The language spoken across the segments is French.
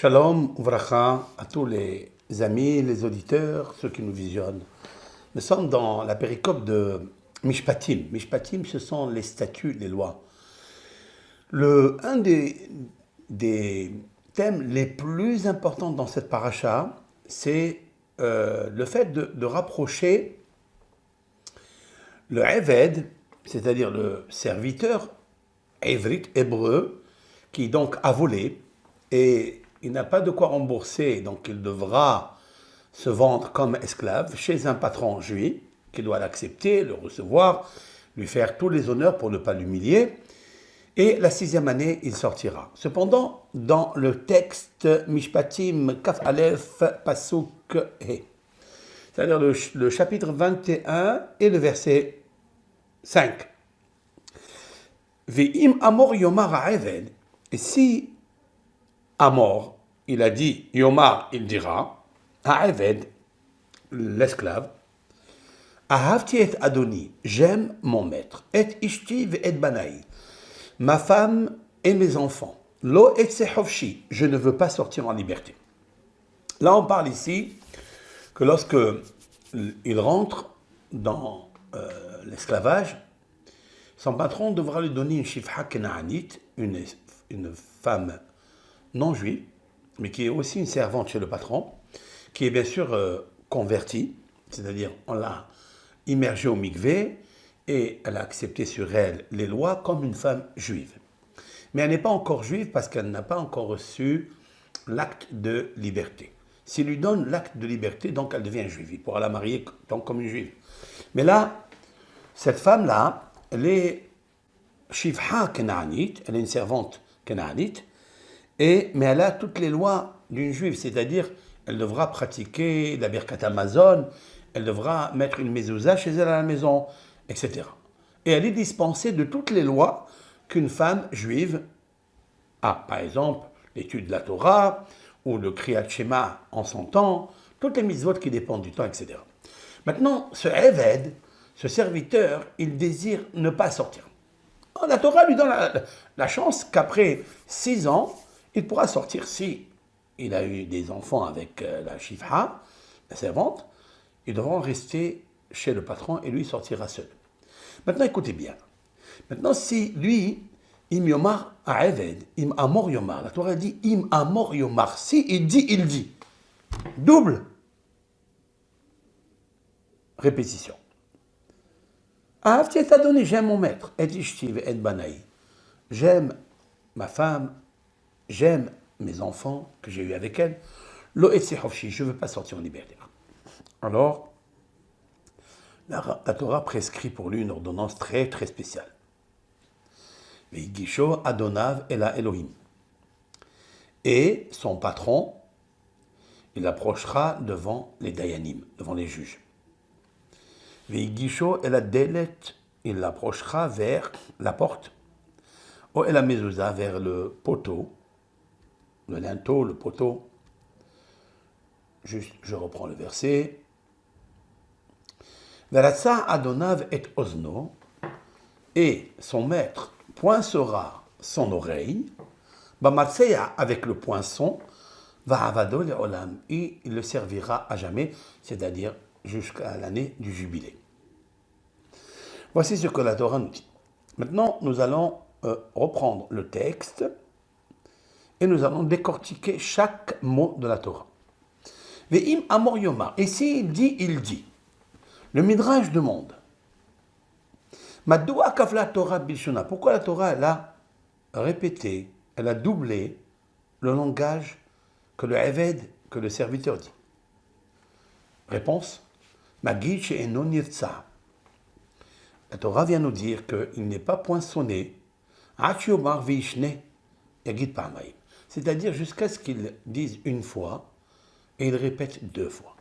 Shalom, uvracha à tous les amis, les auditeurs, ceux qui nous visionnent. Nous sommes dans la péricope de Mishpatim. Mishpatim, ce sont les statuts, les lois. Un des thèmes les plus importants dans cette paracha, c'est le fait de rapprocher le Eved, c'est-à-dire le serviteur hébreu, qui donc a volé, et il n'a pas de quoi rembourser, donc il devra se vendre comme esclave chez un patron juif, qui doit l'accepter, le recevoir, lui faire tous les honneurs pour ne pas l'humilier. Et la 6e année, il sortira. Cependant, dans le texte Mishpatim Kaf Aleph Pasuk He, c'est-à-dire le chapitre 21 et le verset 5. Ve'im amor yomar ha'eved, et si Amor, il a dit, Yomar, il dira, ha'eved, l'esclave, ahavti et adoni, j'aime mon maître, et ishti et banaï, ma femme et mes enfants, lo et sehofshi, je ne veux pas sortir en liberté. Là, on parle ici que lorsque il rentre dans l'esclavage, son patron devra lui donner une shifha kenaanite, une femme non juive, mais qui est aussi une servante chez le patron, qui est bien sûr convertie, c'est-à-dire on l'a immergée au mikvé et elle a accepté sur elle les lois comme une femme juive. Mais elle n'est pas encore juive parce qu'elle n'a pas encore reçu l'acte de liberté. S'il lui donne l'acte de liberté, donc elle devient juive. Il pourra la marier donc comme une juive. Mais là, cette femme-là, elle est shifha kenaanite, elle est une servante kenaanite, mais elle a toutes les lois d'une juive, c'est-à-dire elle devra pratiquer la birkat Amazon, elle devra mettre une mezouza chez elle à la maison, etc. Et elle est dispensée de toutes les lois qu'une femme juive a. Par exemple, l'étude de la Torah, ou le Kriyat Shema en son temps, toutes les mitzvot qui dépendent du temps, etc. Maintenant, ce Eved, ce serviteur, il désire ne pas sortir. La Torah lui donne la chance qu'après 6 ans, il pourra sortir si il a eu des enfants avec la shifha, la servante. Ils devront rester chez le patron et lui sortira seul. Maintenant, écoutez bien. Maintenant, si lui, im yomar ha'eved, im amor yomar, la Torah dit im amor yomar. Si il dit, il dit. Double répétition. Ahavti et adoni, j'aime mon maître. Et ishti et banaï. J'aime ma femme, j'aime mes enfants que j'ai eus avec elle. Lo et sehofshi, je ne veux pas sortir en liberté. Alors, la Torah prescrit pour lui une ordonnance très très spéciale. Veigisho adonav ela Elohim. Et son patron, il approchera devant les dayanim, devant les juges. Veigisho ela delet, il l'approchera vers la porte. O ela mezouza, vers le poteau, le linteau, le poteau. Juste, je reprends le verset. Veratsa adonav et ozno, et son maître poincera son oreille, bamatseya, avec le poinçon, va avado le olam, et il le servira à jamais, c'est-à-dire jusqu'à l'année du jubilé. Voici ce que la Torah nous dit. Maintenant, nous allons reprendre le texte et nous allons décortiquer chaque mot de la Torah. Ve'im amor yomar, et s'il dit, il dit. Le Midrash demande, Madoua kafla Torah bilshona, pourquoi la Torah elle a répété, elle a doublé le langage que le Eved, que le serviteur dit. Réponse, Magid she'eno nirtsa. La Torah vient nous dire qu'il n'est pas poinçonné, c'est-à-dire jusqu'à ce qu'il dise une fois et il répète 2 fois.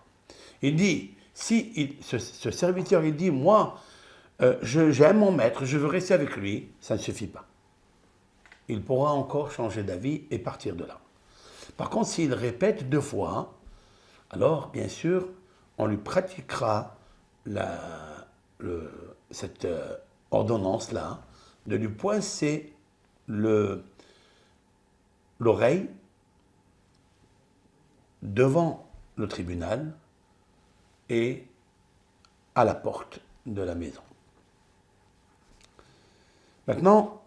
Il dit, si ce serviteur il dit, moi, j'aime mon maître, je veux rester avec lui, ça ne suffit pas. Il pourra encore changer d'avis et partir de là. Par contre, s'il répète 2 fois, alors, bien sûr, on lui pratiquera cette ordonnance-là, de lui poincer l'oreille devant le tribunal et à la porte de la maison. Maintenant,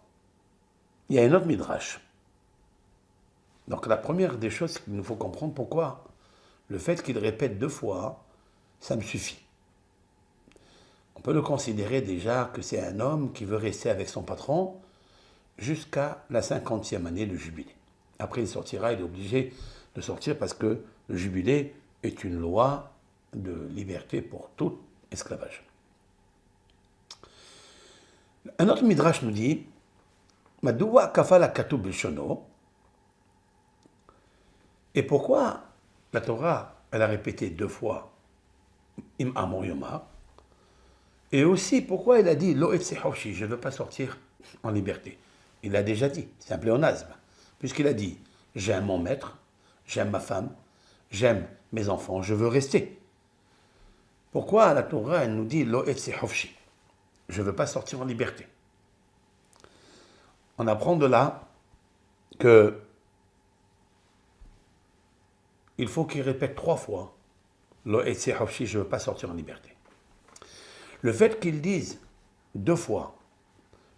il y a un autre midrash. Donc la première des choses qu'il nous faut comprendre, pourquoi le fait qu'il répète 2 fois, ça me suffit. On peut le considérer déjà que c'est un homme qui veut rester avec son patron jusqu'à la 50e année de jubilé. Après il sortira, il est obligé de sortir parce que le jubilé est une loi de liberté pour tout esclavage. Un autre midrash nous dit Madoua kafala katu bilshono. Et pourquoi la Torah, elle a répété 2 fois Im Amor Yomar, et aussi pourquoi elle a dit Lo etze hoshi, je ne veux pas sortir en liberté. Il l'a déjà dit, c'est un pléonasme, puisqu'il a dit j'aime mon maître, j'aime ma femme, j'aime mes enfants, je veux rester. Pourquoi la Torah, elle nous dit Lo etze hoshi, je ne veux pas sortir en liberté. On apprend de là que il faut qu'il répète 3 fois Lo etze hoshi, je ne veux pas sortir en liberté. Le fait qu'ils disent 2 fois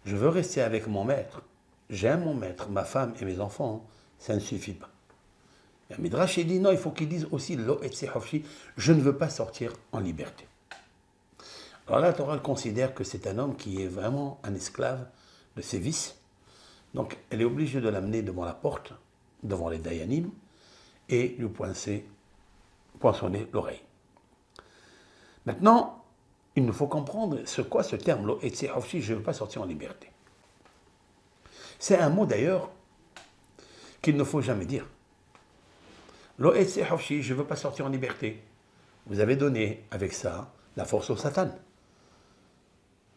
je veux rester avec mon maître, j'aime mon maître, ma femme et mes enfants, ça ne suffit pas. Et Midrash dit non, il faut qu'ils disent aussi Lo etze hoshi, je ne veux pas sortir en liberté. Alors là, la Torah considère que c'est un homme qui est vraiment un esclave de ses vices. Donc elle est obligée de l'amener devant la porte, devant les Dayanim, et lui poinçonner l'oreille. Maintenant, il nous faut comprendre quoi ce terme, Lo etze hoshi, je ne veux pas sortir en liberté. C'est un mot d'ailleurs qu'il ne faut jamais dire. Lo etze hoshi, je ne veux pas sortir en liberté. Vous avez donné avec ça la force au Satan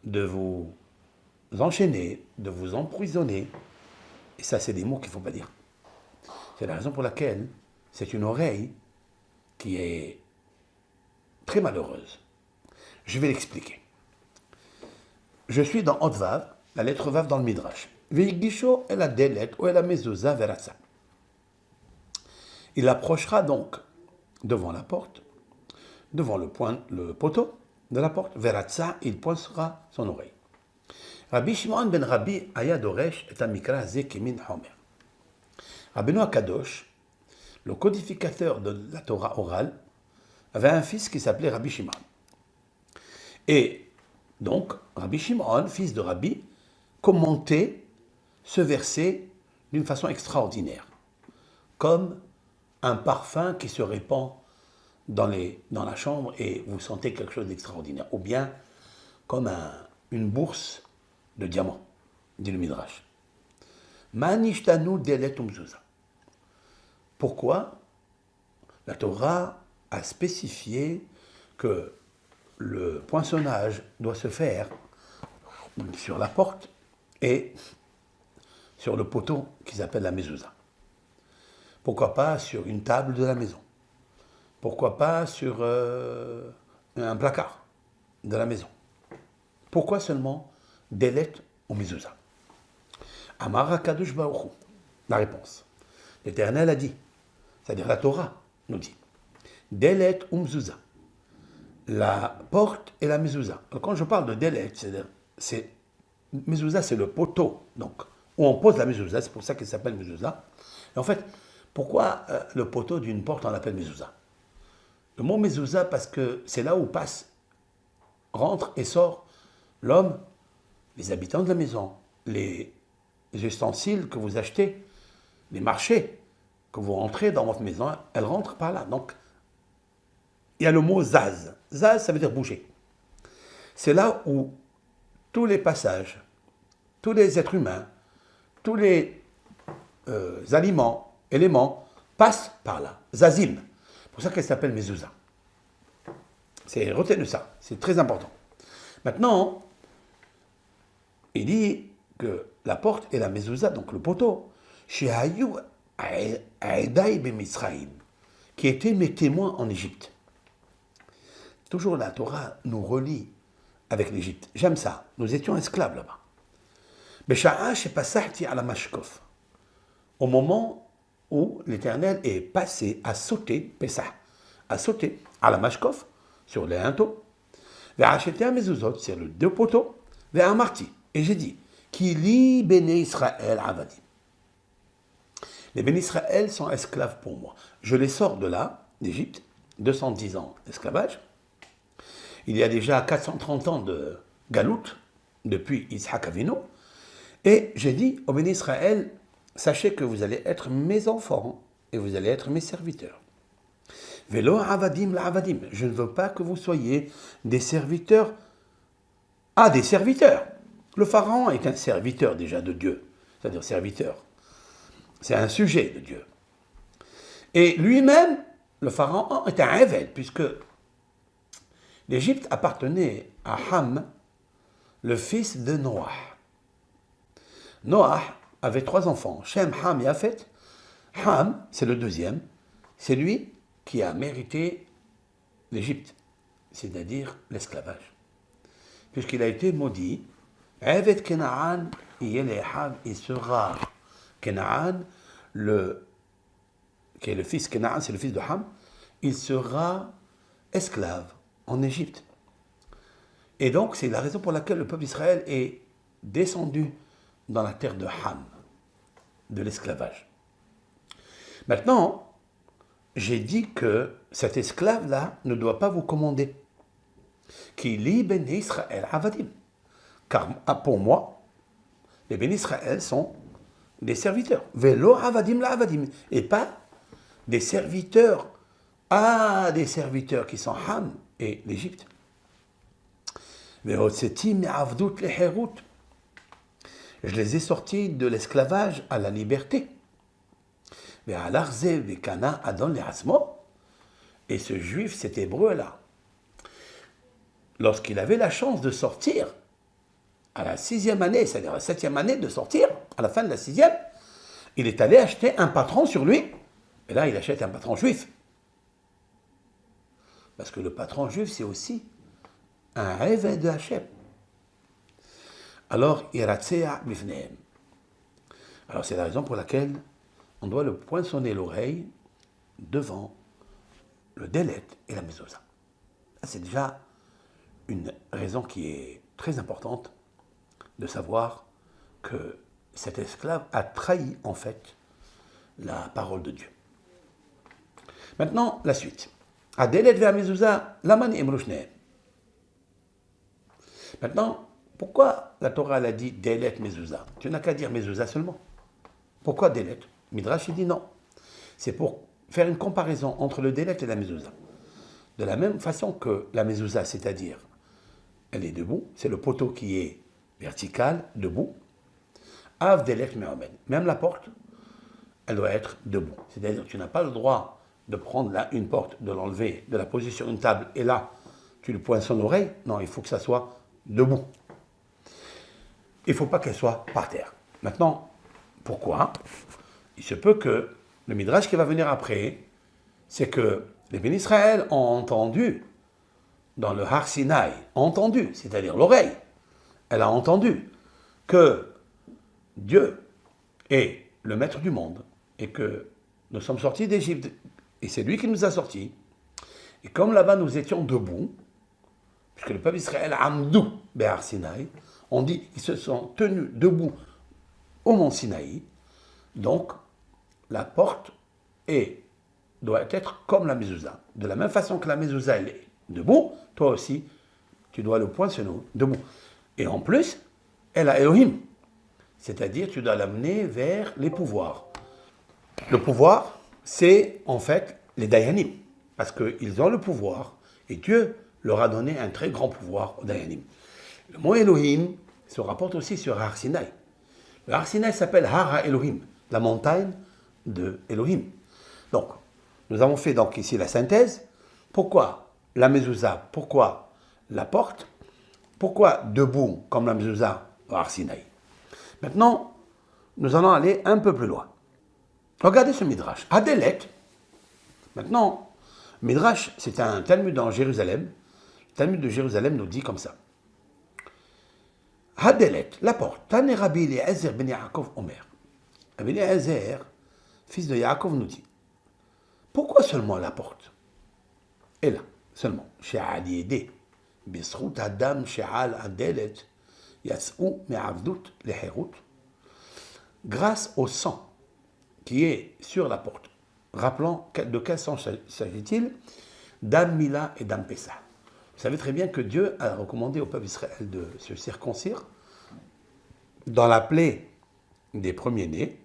de vous enchaîner, de vous emprisonner. Et ça, c'est des mots qu'il ne faut pas dire. C'est la raison pour laquelle c'est une oreille qui est très malheureuse. Je vais l'expliquer. Je suis dans Hot Vav, la lettre Vav dans le Midrash. Veigisho el adelet ou el amezouza veratza. Il approchera donc devant la porte, devant le poteau de la porte, veratza, il pointera son oreille. Rabbi Shimon ben Rabbi aya doresh et amikra hazeh kemin homer. Rabbeinu Akadosh, le codificateur de la Torah orale, avait un fils qui s'appelait Rabbi Shimon. Et donc, Rabbi Shimon, fils de Rabbi, commentait ce verset d'une façon extraordinaire, comme un parfum qui se répand dans la chambre et vous sentez quelque chose d'extraordinaire, ou bien comme une bourse de diamants, dit le Midrash. Manishtanu delet umzuza. Pourquoi la Torah a spécifié que le poinçonnage doit se faire sur la porte et sur le poteau qui s'appelle la mezouza. Pourquoi pas sur une table de la maison? Pourquoi pas sur un placard de la maison? Pourquoi seulement delet ou mezouza? Amar HaKadosh Baruch Hu. La réponse. L'Éternel a dit, c'est-à-dire la Torah nous dit, delet ou mezouza. La porte et la mezouza. Quand je parle de delet, c'est mezouza, c'est le poteau, donc où on pose la mezouza, c'est pour ça qu'elle s'appelle mezouza. Et en fait, pourquoi le poteau d'une porte on l'appelle mezouza? Le mot mezouza parce que c'est là où passe, rentre et sort l'homme, les habitants de la maison, les ustensiles que vous achetez, les marchés que vous rentrez dans votre maison, elles rentrent par là. Donc, il y a le mot zaz. Zaz, ça veut dire bouger. C'est là où tous les passages, tous les êtres humains, tous les éléments passent par là. Zazim. C'est pour ça qu'elle s'appelle mezouza. Retenez ça, c'est très important. Maintenant, il dit que la porte et la mezouza, donc le poteau, shehayu aedai b'Mitzrayim, qui étaient mes témoins en Égypte. Toujours la Torah nous relie avec l'Égypte. J'aime ça. Nous étions esclaves là-bas. Besha'a shepasahti ala mashkof. Au moment où l'Éternel est passé à sauter, Pessah, à sauter à la Mashkof, sur les linteaux, vers acheter un mezuzot, sur le deux poteaux, vers un marty. Et j'ai dit, Kili béné Israël avadim. Les béné Israël sont esclaves pour moi. Je les sors de là, d'Égypte, 210 ans d'esclavage. Il y a déjà 430 ans de galoute, depuis Yitzhak Avinu. Et j'ai dit aux béné Israël, sachez que vous allez être mes enfants et vous allez être mes serviteurs. Velo avadim la avadim. Je ne veux pas que vous soyez des serviteurs à des serviteurs. Le pharaon est un serviteur déjà de Dieu, c'est-à-dire serviteur. C'est un sujet de Dieu. Et lui-même, le pharaon, est un évêque, puisque l'Égypte appartenait à Ham, le fils de Noah. Noah avait 3 enfants, Shem, Ham et Yafet. Ham, c'est le deuxième, c'est lui qui a mérité l'Égypte, c'est-à-dire l'esclavage. Puisqu'il a été maudit, Eved Kenaan, il sera Kenaan, qui est le fils Kenaan, c'est le fils de Ham, il sera esclave en Égypte. Et donc, c'est la raison pour laquelle le peuple d'Israël est descendu dans la terre de Ham, de l'esclavage. Maintenant, j'ai dit que cet esclave-là ne doit pas vous commander. Qui lit ben Israël avadim. Car pour moi, les ben Israël sont des serviteurs. Velo avadim la avadim. Et pas des serviteurs à des serviteurs qui sont Ham et l'Égypte. Je les ai sortis de l'esclavage à la liberté. Et ce juif, cet hébreu-là, lorsqu'il avait la chance de sortir, à la 6e année, c'est-à-dire la 7e année de sortir, à la fin de la 6e, il est allé acheter un patron sur lui, et là il achète un patron juif. Parce que le patron juif, c'est aussi un rêve de Hachem. Alors, Iratzea bifnehem. Alors, c'est la raison pour laquelle on doit le poinçonner l'oreille devant le délet et la mezouza. C'est déjà une raison qui est très importante de savoir que cet esclave a trahi en fait la parole de Dieu. Maintenant, la suite. Adelet vers mezouza, laman imrushnehem. Maintenant, pourquoi la Torah elle a dit Delet Mezouza? Tu n'as qu'à dire Mezouza seulement. Pourquoi Delet? Midrash il dit non. C'est pour faire une comparaison entre le Delet et la Mezouza. De la même façon que la Mezouza, c'est-à-dire elle est debout, c'est le poteau qui est vertical, debout. Av Delet Me'omen. Même la porte, elle doit être debout. C'est-à-dire que tu n'as pas le droit de prendre là une porte, de l'enlever, de la poser sur une table et là, tu le poinçonnes l'oreille. Non, il faut que ça soit debout. Il ne faut pas qu'elle soit par terre. Maintenant, pourquoi? Il se peut que le Midrash qui va venir après, c'est que les bénis Israël ont entendu dans le Har Sinaï, entendu, c'est-à-dire l'oreille, elle a entendu que Dieu est le maître du monde et que nous sommes sortis d'Égypte et c'est lui qui nous a sortis. Et comme là-bas nous étions debout, puisque le peuple d'Israël a amdou Behar Sinaï, on dit qu'ils se sont tenus debout au mont Sinaï, donc la porte doit être comme la mezouza. De la même façon que la mezouza elle est debout, toi aussi, tu dois le poinçonner debout. Et en plus, elle a Elohim, c'est-à-dire tu dois l'amener vers les pouvoirs. Le pouvoir, c'est en fait les Dayanim, parce qu'ils ont le pouvoir, et Dieu leur a donné un très grand pouvoir aux Dayanim. Le mot Elohim se rapporte aussi sur Har Sinaï. Le Har Sinaï s'appelle Har Elohim, la montagne de Elohim. Donc, nous avons fait donc ici la synthèse. Pourquoi la mezouza? Pourquoi la porte? Pourquoi debout comme la mezouza au Har Sinaï? Maintenant, nous allons aller un peu plus loin. Regardez ce Midrash. Adelet. Maintenant, Midrash, c'est un Talmud en Jérusalem. Le Talmud de Jérusalem nous dit comme ça. Hadelet, la porte. Tane Rabbi Eliezer ben Yaakov Omer. Rabbi Eliezer fils de Yaakov, nous dit, pourquoi seulement la porte? Et là, seulement, שעל ידי, בזכות הדם שעל הדלת, יצאו מעבדות לחירות, grâce au sang qui est sur la porte. Rappelant de quel sang s'agit-il? Dam Mila et Dam Pessah. Vous savez très bien que Dieu a recommandé au peuple d'Israël de se circoncire dans la plaie des premiers-nés,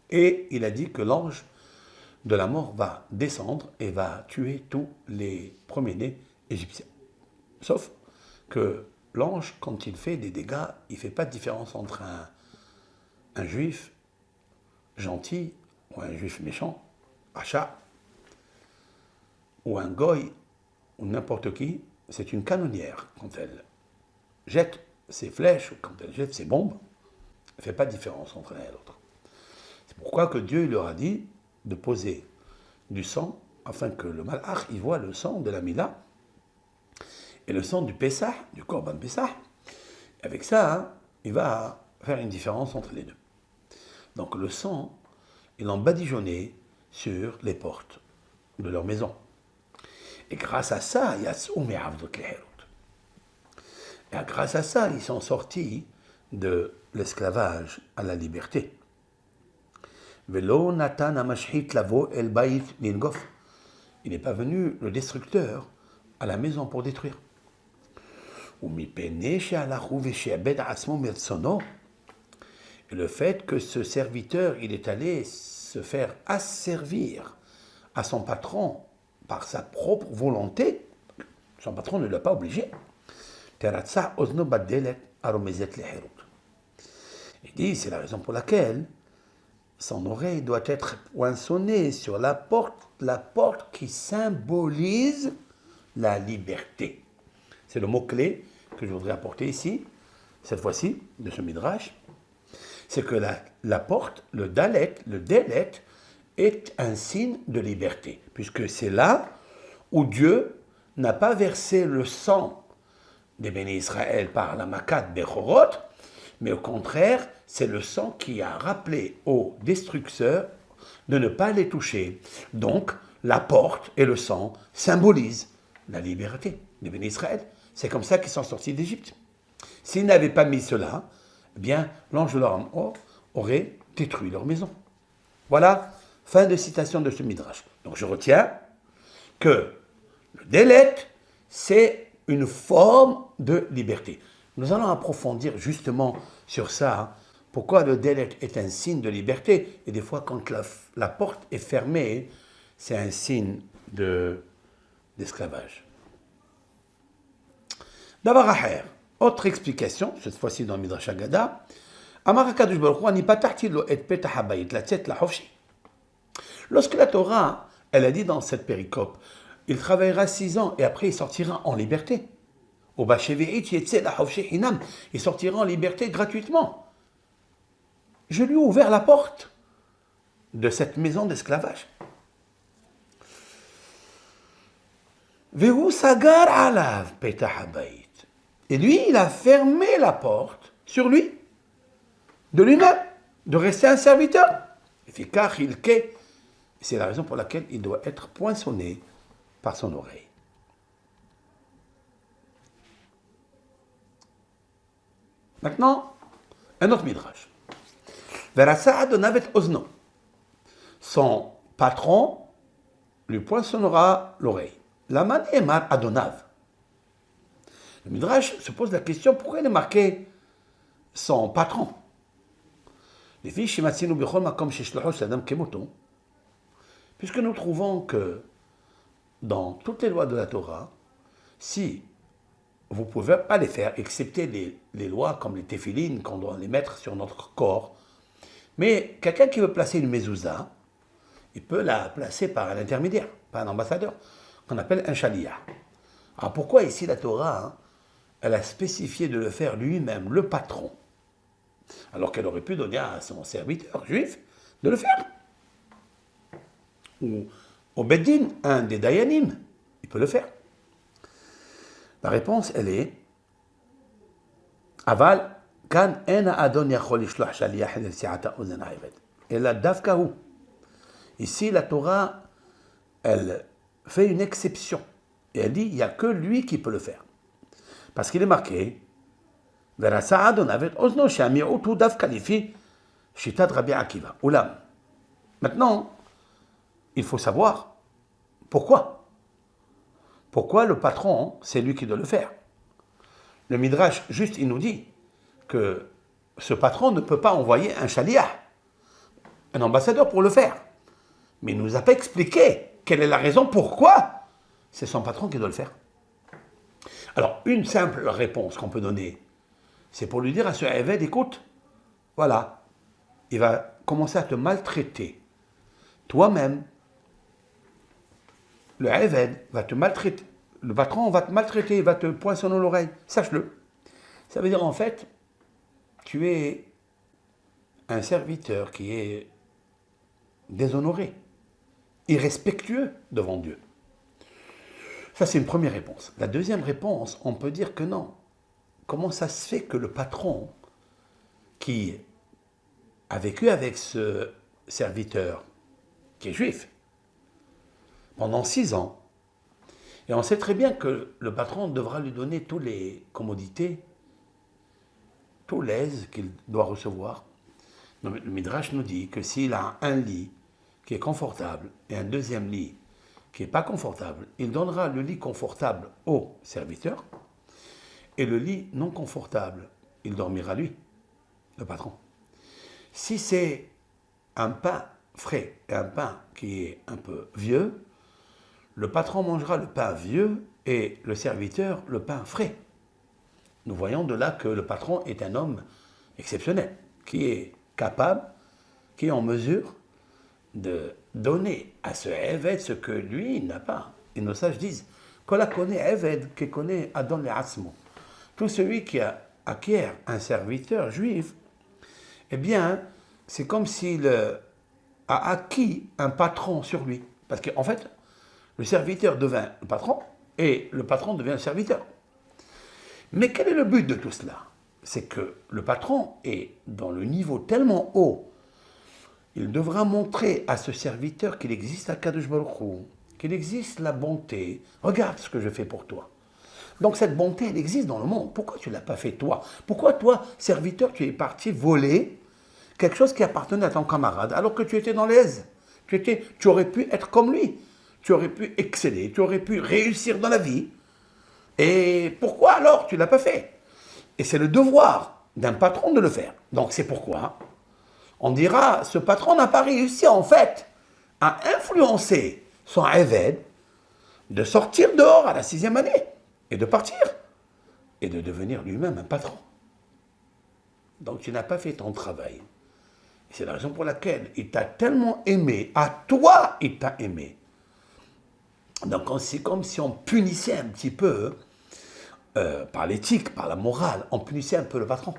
et il a dit que l'ange de la mort va descendre et va tuer tous les premiers-nés égyptiens. Sauf que l'ange, quand il fait des dégâts, il ne fait pas de différence entre un juif gentil ou un juif méchant, Acha, ou un goy, ou n'importe qui. C'est une canonnière. Quand elle jette ses flèches ou quand elle jette ses bombes, elle ne fait pas de différence entre l'un et l'autre. C'est pourquoi que Dieu leur a dit de poser du sang afin que le malach y voit le sang de la Mila et le sang du Pessah, du Korban Pessah. Avec ça, il va faire une différence entre les deux. Donc le sang, il en badigeonnait sur les portes de leur maison. Et grâce à ça, il y a et grâce à ça, ils sont sortis de l'esclavage à la liberté. Il n'est pas venu le destructeur à la maison pour détruire. Et le fait que ce serviteur, il est allé se faire asservir à son patron par sa propre volonté, son patron ne l'a pas obligé. Il dit, c'est la raison pour laquelle son oreille doit être poinçonnée sur la porte qui symbolise la liberté. C'est le mot-clé que je voudrais apporter ici, cette fois-ci, de ce midrash. C'est que la porte, le dalet, est un signe de liberté, puisque c'est là où Dieu n'a pas versé le sang des bénis Israël par la Makat Bechorot, mais au contraire, c'est le sang qui a rappelé aux destructeurs de ne pas les toucher. Donc, la porte et le sang symbolisent la liberté des bénis Israël. C'est comme ça qu'ils sont sortis d'Égypte. S'ils n'avaient pas mis cela, eh bien, l'ange de leur mort aurait détruit leur maison. Voilà, fin de citation de ce midrash. Donc je retiens que le délet, c'est une forme de liberté. Nous allons approfondir justement sur ça, hein. Pourquoi le délet est un signe de liberté, et des fois quand la porte est fermée, c'est un signe d'esclavage. Davar acher, autre explication, cette fois-ci dans le Midrash Haggadah, Amar HaKadosh Baruch Hu, ani patachti lo et petach habayit latzet lahofshi. Lorsque la Torah, elle a dit dans cette péricope, il travaillera 6 ans et après il sortira en liberté. Au Bashevi'it yetze lahofshi hinam, il sortira en liberté gratuitement. Je lui ai ouvert la porte de cette maison d'esclavage. Vehu sagar alav petach habayit. Et lui, il a fermé la porte sur lui, de lui-même, de rester un serviteur. C'est la raison pour laquelle il doit être poinçonné par son oreille. Maintenant, un autre midrash. Verasa adonavet ozno. Son patron lui poinçonnera l'oreille. Laman emar adonav. Le midrash se pose la question, pourquoi il est marqué son patron? Puisque nous trouvons que dans toutes les lois de la Torah, si vous ne pouvez pas les faire, excepté les lois comme les téphilines, qu'on doit les mettre sur notre corps, mais quelqu'un qui veut placer une mezouza, il peut la placer par un intermédiaire, par un ambassadeur, qu'on appelle un shaliach. Alors pourquoi ici la Torah, elle a spécifié de le faire lui-même, le patron, alors qu'elle aurait pu donner à son serviteur juif de le faire? Ou au Beddin, un des Dayanim, il peut le faire. La réponse, elle est Aval, kan ena adon yachol ishloch shaliach el si'ata ozen ha'eved. Ela davka hu. Ici, la Torah, elle fait une exception. Et elle dit, il n'y a que lui qui peut le faire. Parce qu'il est marqué, Verasa Adon Avet Ozno Shami'utu Dafka Lifi Shitat Rabbi Akiva. Oulam. Maintenant, il faut savoir pourquoi. Pourquoi le patron, c'est lui qui doit le faire. Le Midrash, juste, il nous dit que ce patron ne peut pas envoyer un shaliah, un ambassadeur pour le faire. Mais il ne nous a pas expliqué quelle est la raison pourquoi c'est son patron qui doit le faire. Alors, une simple réponse qu'on peut donner, c'est pour lui dire à ce Eved, écoute, voilà, il va commencer à te maltraiter. Toi-même, le Eved va te maltraiter. Le patron va te maltraiter, il va te poinçonner l'oreille. Sache-le. Ça veut dire en fait, tu es un serviteur qui est déshonoré, irrespectueux devant Dieu. Ça, c'est une première réponse. La deuxième réponse, on peut dire que non. Comment ça se fait que le patron qui a vécu avec ce serviteur, qui est juif, pendant 6 ans, et on sait très bien que le patron devra lui donner toutes les commodités, tout l'aise qu'il doit recevoir. Le Midrash nous dit que s'il a un lit qui est confortable et un deuxième lit qui n'est pas confortable, il donnera le lit confortable au serviteur et le lit non confortable, il dormira lui, le patron. Si c'est un pain frais et un pain qui est un peu vieux, le patron mangera le pain vieux et le serviteur le pain frais. Nous voyons de là que le patron est un homme exceptionnel, qui est capable, qui est en mesure de donner à ce Eved ce que lui n'a pas. Et nos sages disent, qu'on la connaît Eved, qui connaît Adon le Asmo. Tout celui qui acquiert un serviteur juif, eh bien, c'est comme s'il a acquis un patron sur lui. Parce qu'en fait, le serviteur devint le patron et le patron devient le serviteur. Mais quel est le but de tout cela? C'est que le patron est dans le niveau tellement haut, il devra montrer à ce serviteur qu'il existe Akadosh Baruch Hu, qu'il existe la bonté. Regarde ce que je fais pour toi. Donc cette bonté, elle existe dans le monde. Pourquoi tu ne l'as pas fait toi? Pourquoi toi, serviteur, tu es parti voler quelque chose qui appartenait à ton camarade alors que tu étais dans l'aise? Tu aurais pu être comme lui. Tu aurais pu exceller, tu aurais pu réussir dans la vie. Et pourquoi alors tu ne l'as pas fait? Et c'est le devoir d'un patron de le faire. Donc c'est pourquoi on dira, ce patron n'a pas réussi en fait à influencer son Eved de sortir dehors à la 6e année et de partir et de devenir lui-même un patron. Donc tu n'as pas fait ton travail. Et c'est la raison pour laquelle il t'a tellement aimé, à toi il t'a aimé. Donc c'est comme si on punissait un petit peu, par l'éthique, par la morale, on punissait un peu le patron.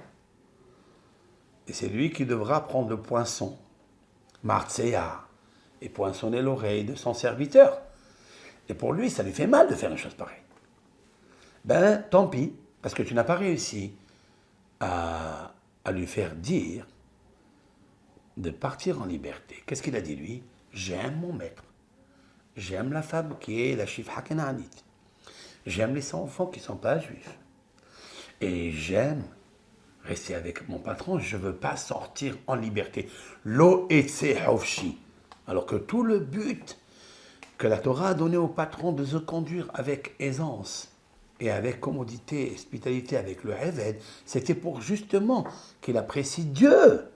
Et c'est lui qui devra prendre le poinçon, Martséa, et poinçonner l'oreille de son serviteur. Et pour lui, ça lui fait mal de faire une chose pareille. Ben, tant pis, parce que tu n'as pas réussi à lui faire dire de partir en liberté. Qu'est-ce qu'il a dit, lui? J'aime mon maître. J'aime la femme qui est la Shifha Kenaanite. J'aime les enfants qui ne sont pas juifs. Et j'aime rester avec mon patron. Je ne veux pas sortir en liberté. Lo etse hofshi. Alors que tout le but que la Torah a donné au patron de se conduire avec aisance et avec commodité, hospitalité avec le Eved, c'était pour justement qu'il apprécie Dieu.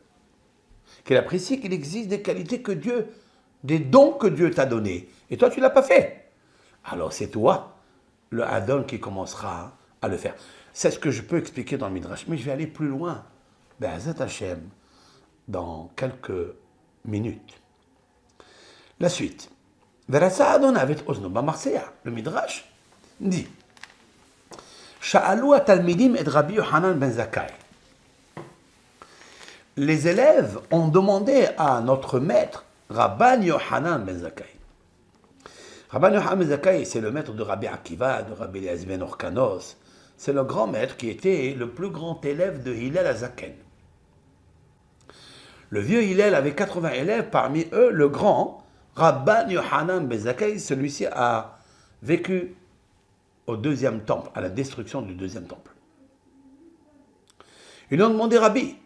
Qu'il apprécie qu'il existe des qualités que Dieu, des dons que Dieu t'a donnés. Et toi, tu ne l'as pas fait. Alors c'est toi, le Adon, qui commencera à le faire. C'est ce que je peux expliquer dans le Midrash. Mais je vais aller plus loin. Be'ezrat Hashem, dans quelques minutes. La suite. Verasa Adon Avet Ozno B'Marseya. Le Midrash dit Sha'alou Talmidim et Rabbi Yohanan ben Zakkai. Les élèves ont demandé à notre maître, Rabban Yohanan ben Zakkai. Rabban Yohanan ben Zakkai, c'est le maître de Rabbi Akiva, de Rabbi Eliezer ben Orkanos. C'est le grand maître qui était le plus grand élève de Hillel Azaken. Le vieux Hillel avait 80 élèves, parmi eux le grand, Rabban Yohanan ben Zakkai, celui-ci a vécu au deuxième temple, à la destruction du deuxième temple. Ils lui ont demandé, Rabbi,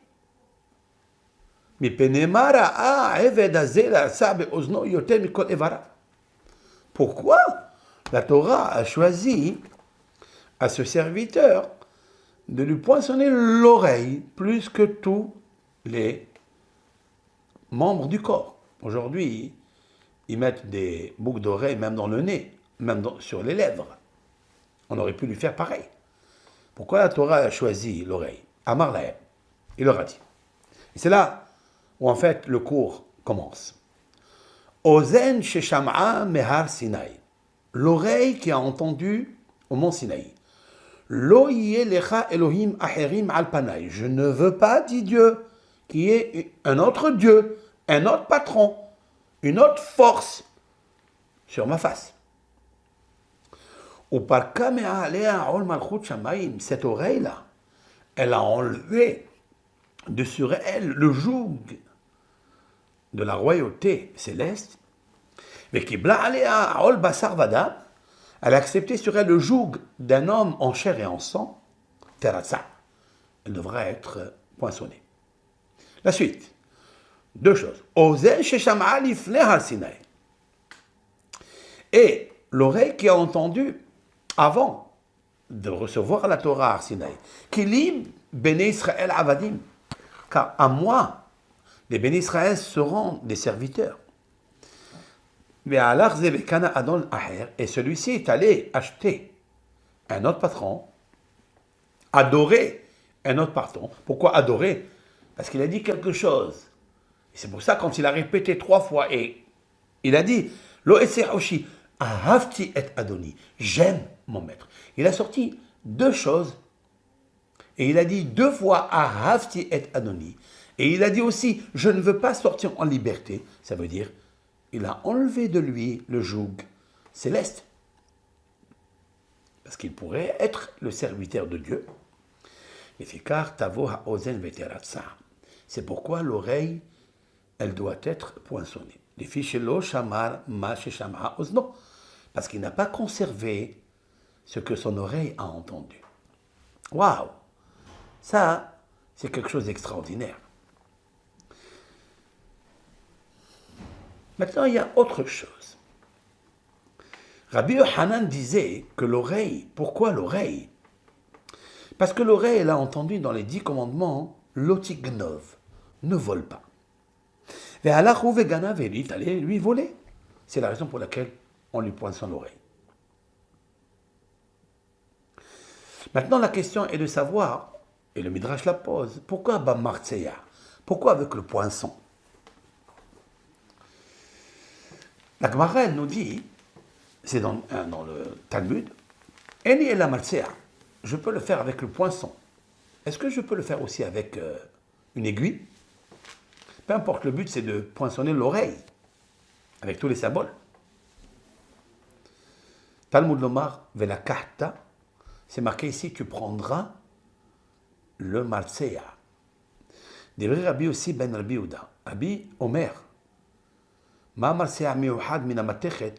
pourquoi la Torah a choisi à ce serviteur de lui poinçonner l'oreille plus que tous les membres du corps? Aujourd'hui, ils mettent des boucles d'oreilles même dans le nez, même sur les lèvres. On aurait pu lui faire pareil. Pourquoi la Torah a choisi l'oreille? Amar lahem, il leur a dit. Et c'est là où en fait le cours commence. Ozen shesham'a mehar Sinaï, l'oreille qui a entendu au mont Sinaï. Lo yeh lecha Elohim acherim al panai, je ne veux pas, dit Dieu, qu'il y ait un autre Dieu, un autre patron, une autre force sur ma face. Cette oreille-là, elle a enlevé de sur elle le joug de la royauté céleste. Elle a accepté sur elle le joug d'un homme en chair et en sang. Elle devra être poinçonnée. La suite. Deux choses. Et l'oreille qui a entendu avant de recevoir la Torah à Sinaï, Kilim Béné Israël Avadim, car à moi, les Béné Israël seront des serviteurs. Et celui-ci est allé acheter un autre patron, adorer un autre patron. Pourquoi adorer? Parce qu'il a dit quelque chose. Et c'est pour ça, quand il a répété 3 fois, et il a dit, Lo Oshi, Ahavti et Adoni, j'aime mon maître. Il a sorti 2 choses, et il a dit 2 fois Ahavti et Adoni. Et il a dit aussi, je ne veux pas sortir en liberté. Ça veut dire, il a enlevé de lui le joug céleste. Parce qu'il pourrait être le serviteur de Dieu. C'est pourquoi l'oreille, elle doit être poinçonnée. Parce qu'il n'a pas conservé ce que son oreille a entendu. Waouh! Ça, c'est quelque chose d'extraordinaire. Maintenant, il y a autre chose. Rabbi Yohanan disait que l'oreille, pourquoi l'oreille? Parce que l'oreille, elle a entendu dans les 10 commandements, l'otignov, ne vole pas. Et Alachou veganav, il est allé lui voler. C'est la raison pour laquelle on lui poinçonne l'oreille. Maintenant, la question est de savoir, et le Midrash la pose, pourquoi Bamartseya? Pourquoi avec le poinçon? La Gemara, elle nous dit, c'est dans le Talmud, Eni el Martseya, je peux le faire avec le poinçon. Est-ce que je peux le faire aussi avec une aiguille? Peu importe, le but c'est de poinçonner l'oreille, avec tous les symboles. Talmud Lomar, Vela Kahta, c'est marqué ici, tu prendras le Martseya. Devrait Rabbi aussi ben Rabbi Uda. Rabbi Omer, Ma Martseya miouhad min hamatechet,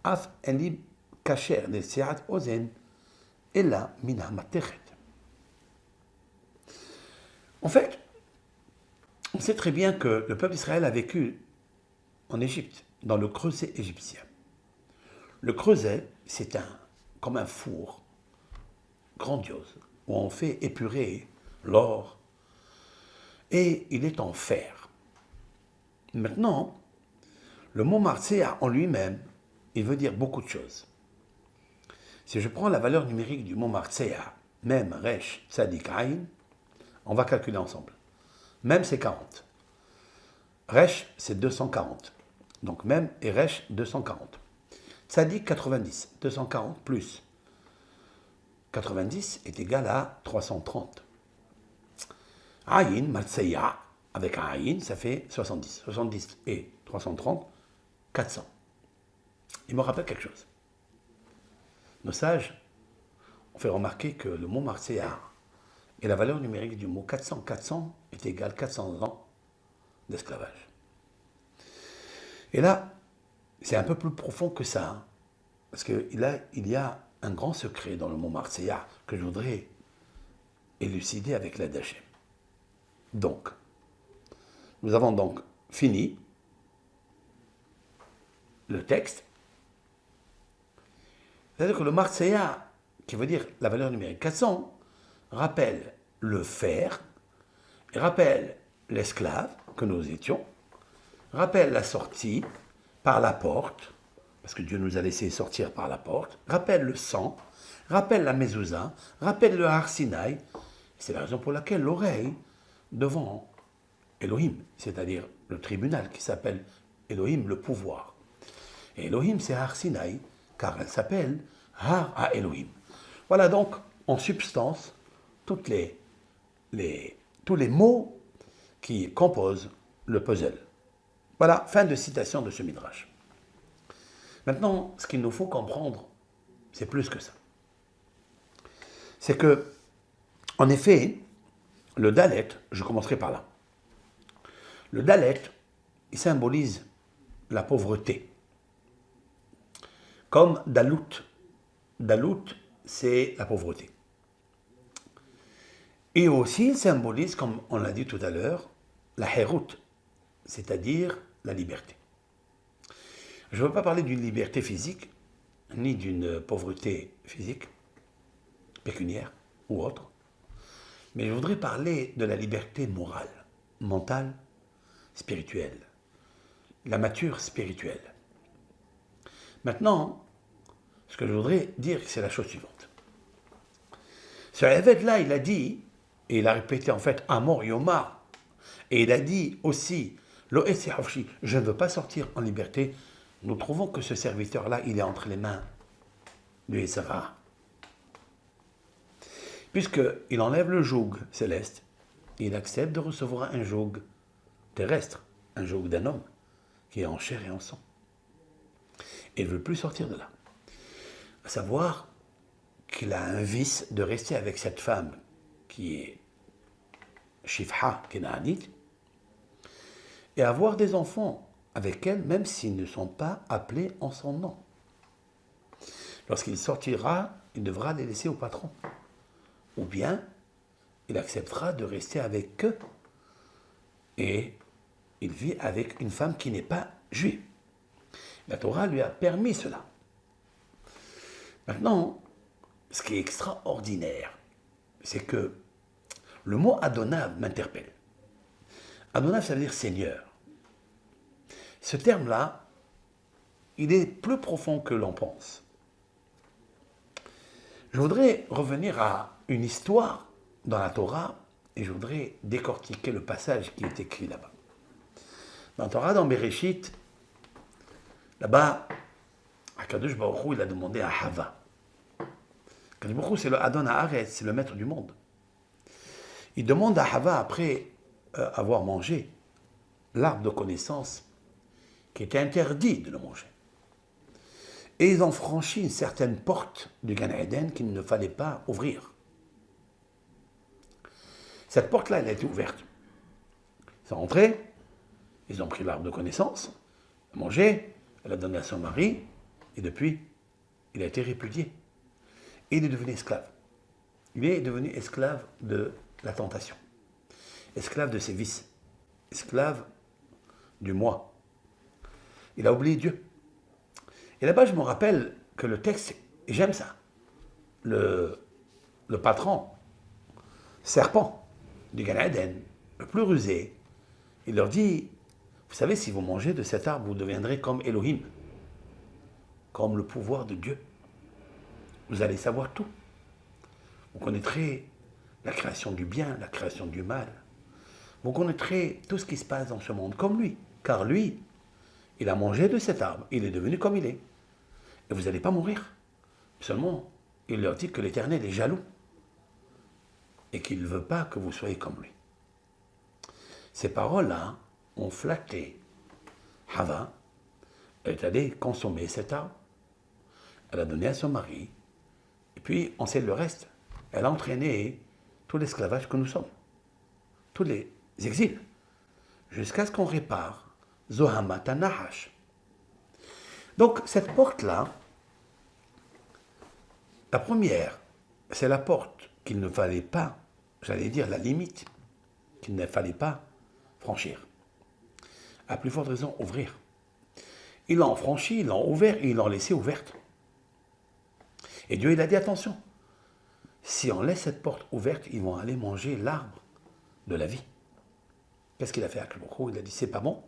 af en li kasher nesiat ozen, ella min hamatechet. En fait, on sait très bien que le peuple d'Israël a vécu en Égypte, dans le creuset égyptien. Le creuset, c'est comme un four grandiose, où on fait épurer l'or, et il est en fer. Maintenant, le mot Martseya en lui-même, il veut dire beaucoup de choses. Si je prends la valeur numérique du mot Martseya, même Resh, Tzadik, Aïn, on va calculer ensemble. Même c'est 40. Resh, c'est 240. Donc même et Resh, 240. Tzadik, 90. 240 plus 90 est égal à 330. Aïn, Martseya, avec un Aïn, ça fait 70. 70 et 330, 400. Il me rappelle quelque chose. Nos sages ont fait remarquer que le mot Martseya et la valeur numérique du mot 400, 400 est égal à 400 ans d'esclavage. Et là, c'est un peu plus profond que ça, hein, parce qu'il y a un grand secret dans le mot Marseilla que je voudrais élucider avec l'aide d'Hachem. Donc, nous avons donc fini le texte. C'est-à-dire que le Marseilla, qui veut dire la valeur numérique 400, rappelle le faire, rappelle l'esclave que nous étions, rappelle la sortie par la porte, parce que Dieu nous a laissé sortir par la porte, rappelle le sang, rappelle la mezouza, rappelle le Har Sinaï. C'est la raison pour laquelle l'oreille devant Elohim, c'est-à-dire le tribunal qui s'appelle Elohim, le pouvoir. Et Elohim, c'est Har Sinaï, car elle s'appelle Har à Elohim. Voilà donc, en substance, tous les mots qui composent le puzzle. Voilà, fin de citation de ce Midrash. Maintenant, ce qu'il nous faut comprendre, c'est plus que ça. C'est que, en effet, le Dalet, je commencerai par là. Le Dalet, il symbolise la pauvreté. Comme Dalut. Dalut, c'est la pauvreté. Et aussi, il symbolise, comme on l'a dit tout à l'heure, la Hérout, c'est-à-dire la liberté. Je ne veux pas parler d'une liberté physique, ni d'une pauvreté physique, pécuniaire ou autre, mais je voudrais parler de la liberté morale, mentale, spirituelle, la mature spirituelle. Maintenant, ce que je voudrais dire, c'est la chose suivante. Ce évêque-là, il a dit, et il a répété en fait Amor Yomar, et il a dit aussi Lo Esi Hofshi, je ne veux pas sortir en liberté. Nous trouvons que ce serviteur-là, il est entre les mains du Yetzirah. Puisqu'il enlève le joug céleste, il accepte de recevoir un joug terrestre, un joug d'un homme, qui est en chair et en sang. Et il ne veut plus sortir de là. À savoir qu'il a un vice de rester avec cette femme qui est Shifha Kenaanite et avoir des enfants avec elle, même s'ils ne sont pas appelés en son nom. Lorsqu'il sortira, il devra les laisser au patron. Ou bien, il acceptera de rester avec eux et il vit avec une femme qui n'est pas juive. La Torah lui a permis cela. Maintenant, ce qui est extraordinaire, c'est que le mot Adonav m'interpelle. Adonav, ça veut dire Seigneur. Ce terme-là, il est plus profond que l'on pense. Je voudrais revenir à une histoire dans la Torah et je voudrais décortiquer le passage qui est écrit là-bas. Dans la Torah, dans Bereshit, là-bas, Akadosh Baruch Hu, il a demandé à Hava. Akadosh Baruch Hu, c'est le Adon Haaretz, c'est le maître du monde. Il demande à Hava, après avoir mangé l'arbre de connaissance, qui était interdit de le manger. Et ils ont franchi une certaine porte du Gan Eden qu'il ne fallait pas ouvrir. Cette porte-là, elle a été ouverte. Ils sont rentrés, ils ont pris l'arbre de connaissance, mangé, elle a donné à son mari, et depuis, il a été répudié. Et il est devenu esclave. Il est devenu esclave de la tentation, esclave de ses vices, esclave du moi. Il a oublié Dieu. Et là-bas, je me rappelle que le texte, et j'aime ça, le patron, serpent du Gan Eden, le plus rusé, il leur dit, vous savez, si vous mangez de cet arbre, vous deviendrez comme Elohim, comme le pouvoir de Dieu. Vous allez savoir tout. Vous connaîtrez la création du bien, la création du mal. Vous connaîtrez tout ce qui se passe dans ce monde comme lui. Car lui, il a mangé de cet arbre, il est devenu comme il est. Et vous n'allez pas mourir. Seulement, il leur dit que l'Éternel est jaloux et qu'il ne veut pas que vous soyez comme lui. Ces paroles-là ont flatté Hava. Elle est allée consommer cet arbre. Elle a donné à son mari. Et puis, on sait le reste. Elle a entraîné tout l'esclavage que nous sommes. Tous les exils. Jusqu'à ce qu'on répare Zohamat Nahash. Donc, cette porte-là, la première, c'est la porte qu'il ne fallait pas, j'allais dire la limite, qu'il ne fallait pas franchir. À plus forte raison, ouvrir. Ils l'ont franchi, ils l'ont ouvert et ils l'ont laissée ouverte. Et Dieu, il a dit, attention, si on laisse cette porte ouverte, ils vont aller manger l'arbre de la vie. Qu'est-ce qu'il a fait à Akhlboko? Il a dit, c'est pas bon.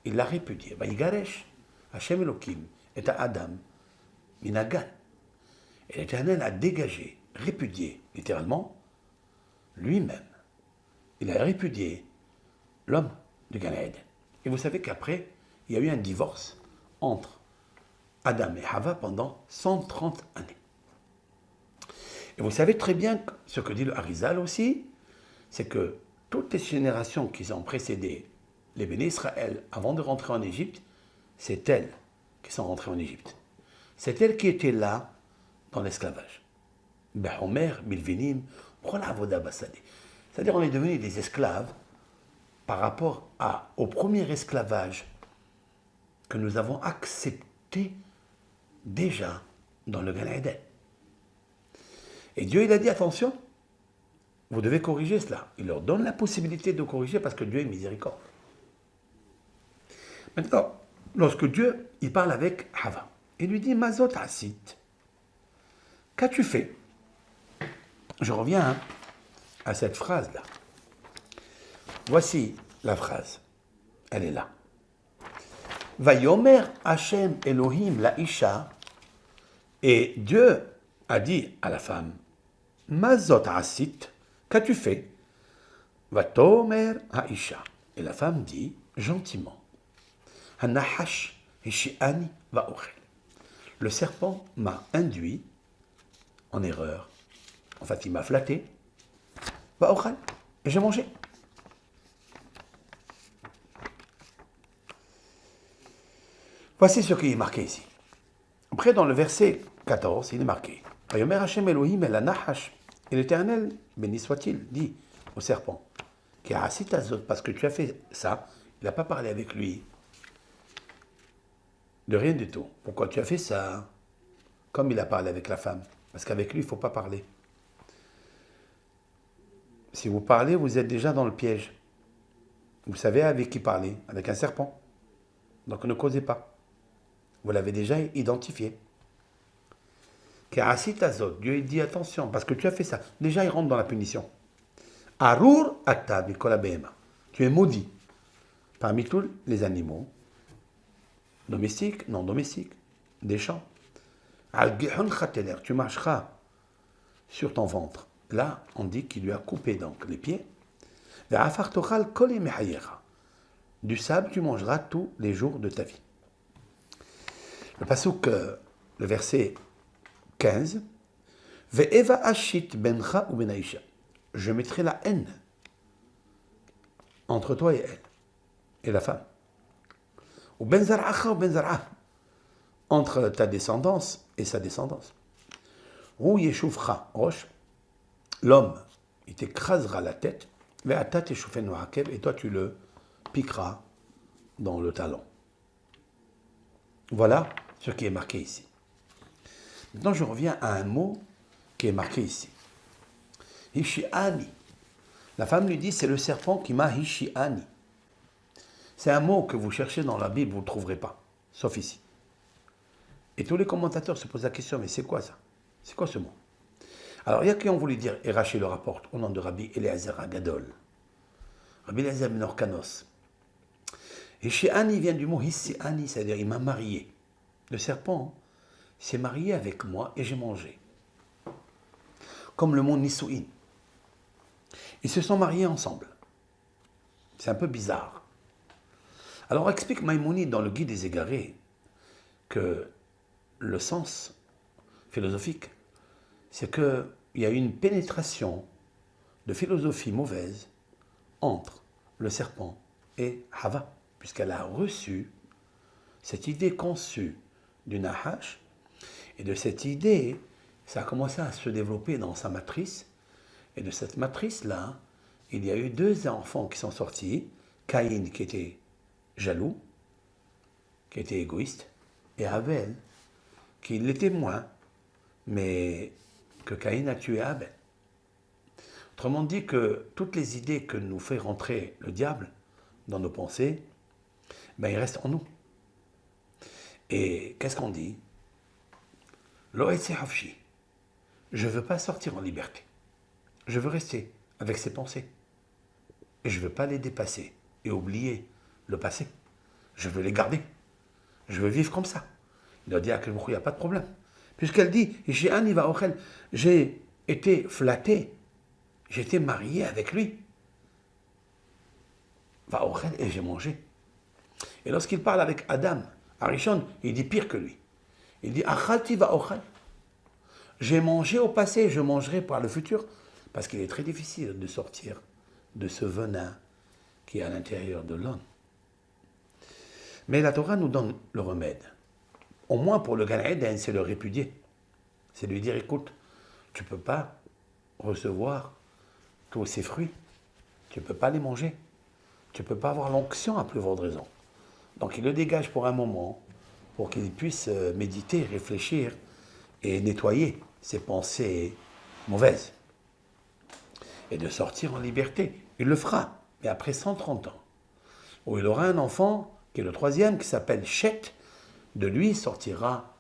Il l'a répudié. Vaïgaresh, Hachem Elohim, est à Adam, Minagan. Et l'Éternel a dégagé, répudié, littéralement, lui-même. Il a répudié l'homme du Gan Eden. Et vous savez qu'après, il y a eu un divorce entre Adam et Hava pendant 130 années. Et vous savez très bien ce que dit le Harizal aussi, c'est que toutes les générations qui ont précédé les bénis Israël avant de rentrer en Égypte, c'est elles qui sont rentrées en Égypte. C'est elles qui étaient là dans l'esclavage. Behomer, Milvinim, c'est-à-dire on est devenus des esclaves par rapport au premier esclavage que nous avons accepté déjà dans le Gan Eden. Et Dieu, il a dit, attention, vous devez corriger cela. Il leur donne la possibilité de corriger parce que Dieu est miséricorde. Maintenant, lorsque Dieu, il parle avec Hava, il lui dit, Mazot Asit, qu'as-tu fait? Je reviens à cette phrase-là. Voici la phrase. Elle est là. Vayomer Hashem Elohim la Isha, et Dieu a dit à la femme, Mazot Asit, qu'as-tu fait? Vatomer Haisha. Et la femme dit, gentiment, Hanahash Hishiani Vaochel. Le serpent m'a induit en erreur. En fait, il m'a flatté. Vaochel. Et j'ai mangé. Voici ce qui est marqué ici. Après, dans le verset 14, il est marqué, Vayomer Hashem Elohim el Hanahash. Et l'Éternel, béni soit-il, dit au serpent, parce que tu as fait ça, il n'a pas parlé avec lui de rien du tout. Pourquoi tu as fait ça? Comme il a parlé avec la femme. Parce qu'avec lui, il ne faut pas parler. Si vous parlez, vous êtes déjà dans le piège. Vous savez avec qui parler? Avec un serpent. Donc ne causez pas. Vous l'avez déjà identifié. Dieu dit attention, parce que tu as fait ça. Déjà, il rentre dans la punition. Arur ata bikol habehema. Tu es maudit parmi tous les animaux, domestiques, non domestiques, des champs. Al gihon chateler, tu marcheras sur ton ventre. Là, on dit qu'il lui a coupé donc les pieds. Ve'afar tochal kol yemei hayecha. Du sable, tu mangeras tous les jours de ta vie. Le pasuk, le verset 15. Ve'eva ashit bencha ou benaisha. Je mettrai la haine entre toi et elle, et la femme. Ou ben zar'acha ou ben zar'ah, entre ta descendance et sa descendance. Ou yeshuvcha, roche, l'homme, il t'écrasera la tête, ve'ata teshufenu hakev, et toi tu le piqueras dans le talon. Voilà ce qui est marqué ici. Maintenant, je reviens à un mot qui est marqué ici. Hishiani. La femme lui dit, c'est le serpent qui m'a hishiani. C'est un mot que vous cherchez dans la Bible, vous ne le trouverez pas, sauf ici. Et tous les commentateurs se posent la question, mais c'est quoi ça? C'est quoi ce mot? Alors, il y a qui ont voulu dire, et Rachi le rapporte, au nom de Rabbi Eliezer Agadol. Rabbi Eliezer ben Orkanos. Hishiani vient du mot hissiani, c'est-à-dire il m'a marié. Le serpent s'est marié avec moi et j'ai mangé. Comme le mot Nisuin. Ils se sont mariés ensemble. C'est un peu bizarre. Alors explique Maïmonide dans le Guide des Égarés que le sens philosophique, c'est qu'il y a eu une pénétration de philosophie mauvaise entre le serpent et Hava, puisqu'elle a reçu cette idée conçue du Nahash, et de cette idée, ça a commencé à se développer dans sa matrice. Et de cette matrice-là, il y a eu deux enfants qui sont sortis. Caïn qui était jaloux, qui était égoïste, et Abel qu'il l'était moins, mais que Caïn a tué Abel. Autrement dit que toutes les idées que nous fait rentrer le diable dans nos pensées, ben, ils restent en nous. Et qu'est-ce qu'on dit? Lo'etzi hafshi. Je ne veux pas sortir en liberté. Je veux rester avec ces pensées. Et je ne veux pas les dépasser et oublier le passé. Je veux les garder. Je veux vivre comme ça. Il a dit à quel moment il n'y a pas de problème. Puisqu'elle dit, j'ai été flatté, j'ai été marié avec lui. Et j'ai mangé. Et lorsqu'il parle avec Adam, Arishon, il dit pire que lui. Il dit, Achalti va'ochel. J'ai mangé au passé, je mangerai par le futur. Parce qu'il est très difficile de sortir de ce venin qui est à l'intérieur de l'homme. Mais la Torah nous donne le remède. Au moins pour le Gan Eden, c'est le répudier. C'est lui dire, écoute, tu ne peux pas recevoir tous ces fruits. Tu ne peux pas les manger. Tu ne peux pas avoir l'onction à plus forte raison. Donc il le dégage pour un moment, pour qu'il puisse méditer, réfléchir et nettoyer ses pensées mauvaises. Et de sortir en liberté. Il le fera, mais après 130 ans. Où il aura un enfant, qui est le troisième, qui s'appelle Chet. De lui sortira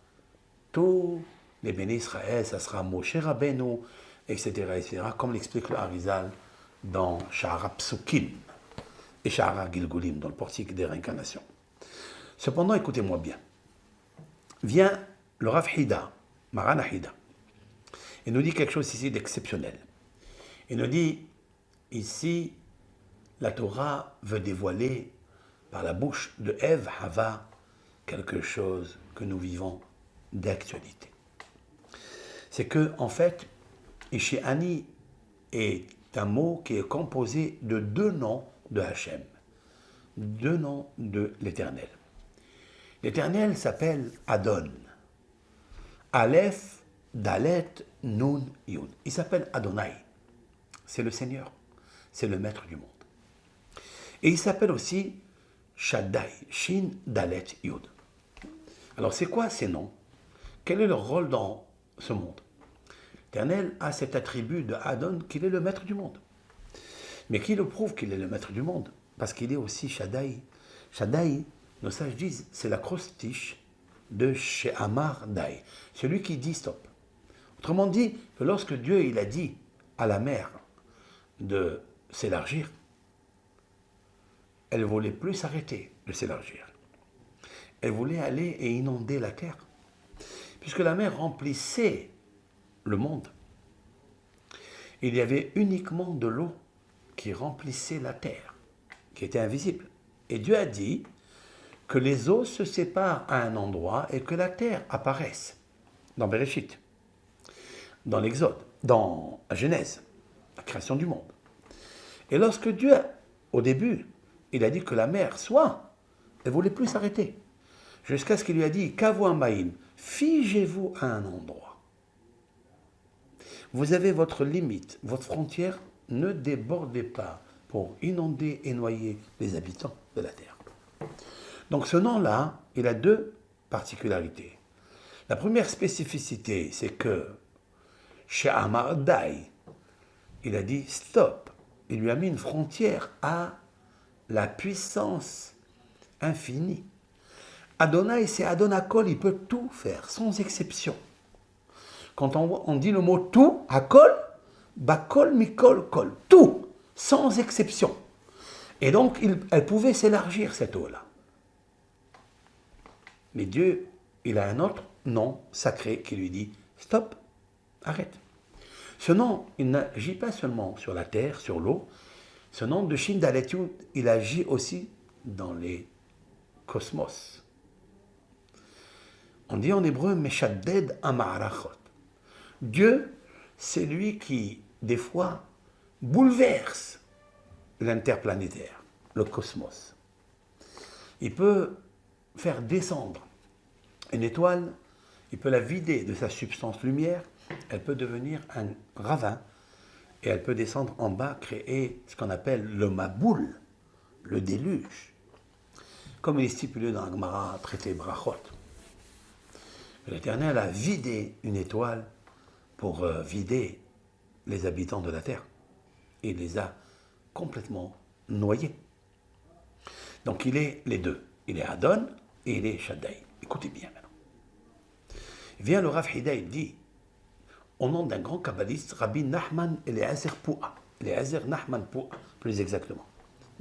tous les bénis Israël, ça sera Moshe Rabbeinu, etc., comme l'explique le Harizal dans Sha'ara Psukim et Sha'ara Gilgulim, dans le portique des réincarnations. Cependant, écoutez-moi bien. Vient le Rav Hida, Maran Hida, et nous dit quelque chose ici d'exceptionnel. Il nous dit, ici, la Torah veut dévoiler par la bouche de Ève, Hava, quelque chose que nous vivons d'actualité. C'est que, en fait, Ishéani est un mot qui est composé de deux noms de Hachem, deux noms de l'Éternel. L'Éternel s'appelle Adon. Aleph, Dalet, Nun, Yud. Il s'appelle Adonai. C'est le Seigneur. C'est le Maître du monde. Et il s'appelle aussi Shaddai, Shin, Dalet, Yud. Alors c'est quoi ces noms? Quel est leur rôle dans ce monde? L'Éternel a cet attribut de Adon qu'il est le Maître du monde. Mais qui le prouve qu'il est le Maître du monde? Parce qu'il est aussi Shaddai. Shaddai, nos sages disent, c'est l'acrostiche de She'amar Dai, celui qui dit stop. Autrement dit, que lorsque Dieu il a dit à la mer de s'élargir, elle ne voulait plus s'arrêter de s'élargir. Elle voulait aller et inonder la terre. Puisque la mer remplissait le monde, il y avait uniquement de l'eau qui remplissait la terre, qui était invisible. Et Dieu a dit que les eaux se séparent à un endroit et que la terre apparaisse. Dans Bereshit, dans l'Exode, dans la Genèse, la création du monde. Et lorsque Dieu, au début, il a dit que la mer soit, elle ne voulait plus s'arrêter. Jusqu'à ce qu'il lui a dit, Kavu Amaim, figez-vous à un endroit. Vous avez votre limite, votre frontière, ne débordez pas pour inonder et noyer les habitants de la terre. Donc ce nom-là, il a deux particularités. La première spécificité, c'est que chez Amardai, il a dit stop. Il lui a mis une frontière à la puissance infinie. Adonai, c'est Adonakol, il peut tout faire, sans exception. Quand on dit le mot tout, Akol, Bakol, Mikol, Kol, tout, sans exception. Et donc, elle pouvait s'élargir, cette eau-là. Mais Dieu, il a un autre nom sacré qui lui dit stop, arrête. Ce nom, il n'agit pas seulement sur la terre, sur l'eau. Ce nom de Shin Dalet Yud, il agit aussi dans les cosmos. On dit en hébreu Meshadded Amarachot. Dieu, c'est lui qui, des fois, bouleverse l'interplanétaire, le cosmos. Il peut faire descendre une étoile, il peut la vider de sa substance lumière, elle peut devenir un ravin et elle peut descendre en bas, créer ce qu'on appelle le Maboul, le déluge, comme il est stipulé dans la Gemara traité Brachot. L'Éternel a vidé une étoile pour vider les habitants de la terre. Et il les a complètement noyés. Donc il est les deux. Il est Adon et il est Shaddai. Écoutez bien maintenant. Vient le Rav Hida, il dit, au nom d'un grand kabbaliste, Rabbi Nachman Eliezer Poua. Eliezer Nachman Poua, plus exactement.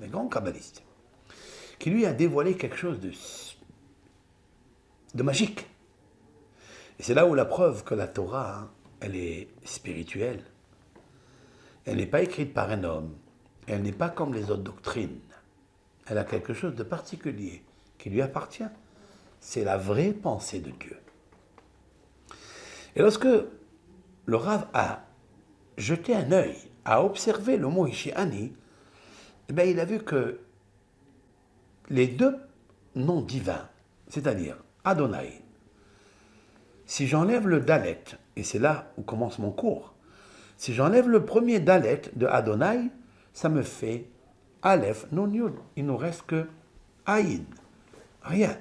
Un grand kabbaliste. Qui lui a dévoilé quelque chose de magique. Et c'est là où la preuve que la Torah, hein, elle est spirituelle. Elle n'est pas écrite par un homme. Elle n'est pas comme les autres doctrines. Elle a quelque chose de particulier qui lui appartient. C'est la vraie pensée de Dieu. Et lorsque le Rav a jeté un œil, a observé le mot Ishiani, eh bien, il a vu que les deux noms divins, c'est-à-dire Adonai, si j'enlève le Dalet, et c'est là où commence mon cours, si j'enlève le premier Dalet de Adonai, ça me fait Aleph, Nun, Yud. Il ne nous reste que Aïn, rien.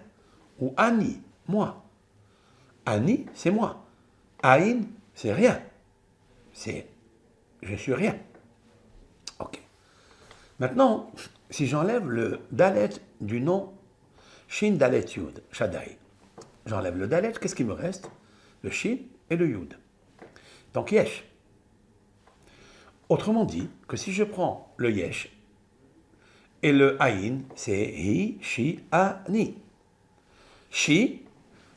Ou Ani, moi. Ani, c'est moi. Aïn, c'est rien. C'est je suis rien. Ok. Maintenant, si j'enlève le Dalet du nom Shin Dalet Yud, Shaddai, j'enlève le Dalet, qu'est-ce qui me reste? Le Shin et le Yud. Donc Yesh. Autrement dit, que si je prends le Yesh et le Aïn, c'est Hi, Shi, Ani. Shi,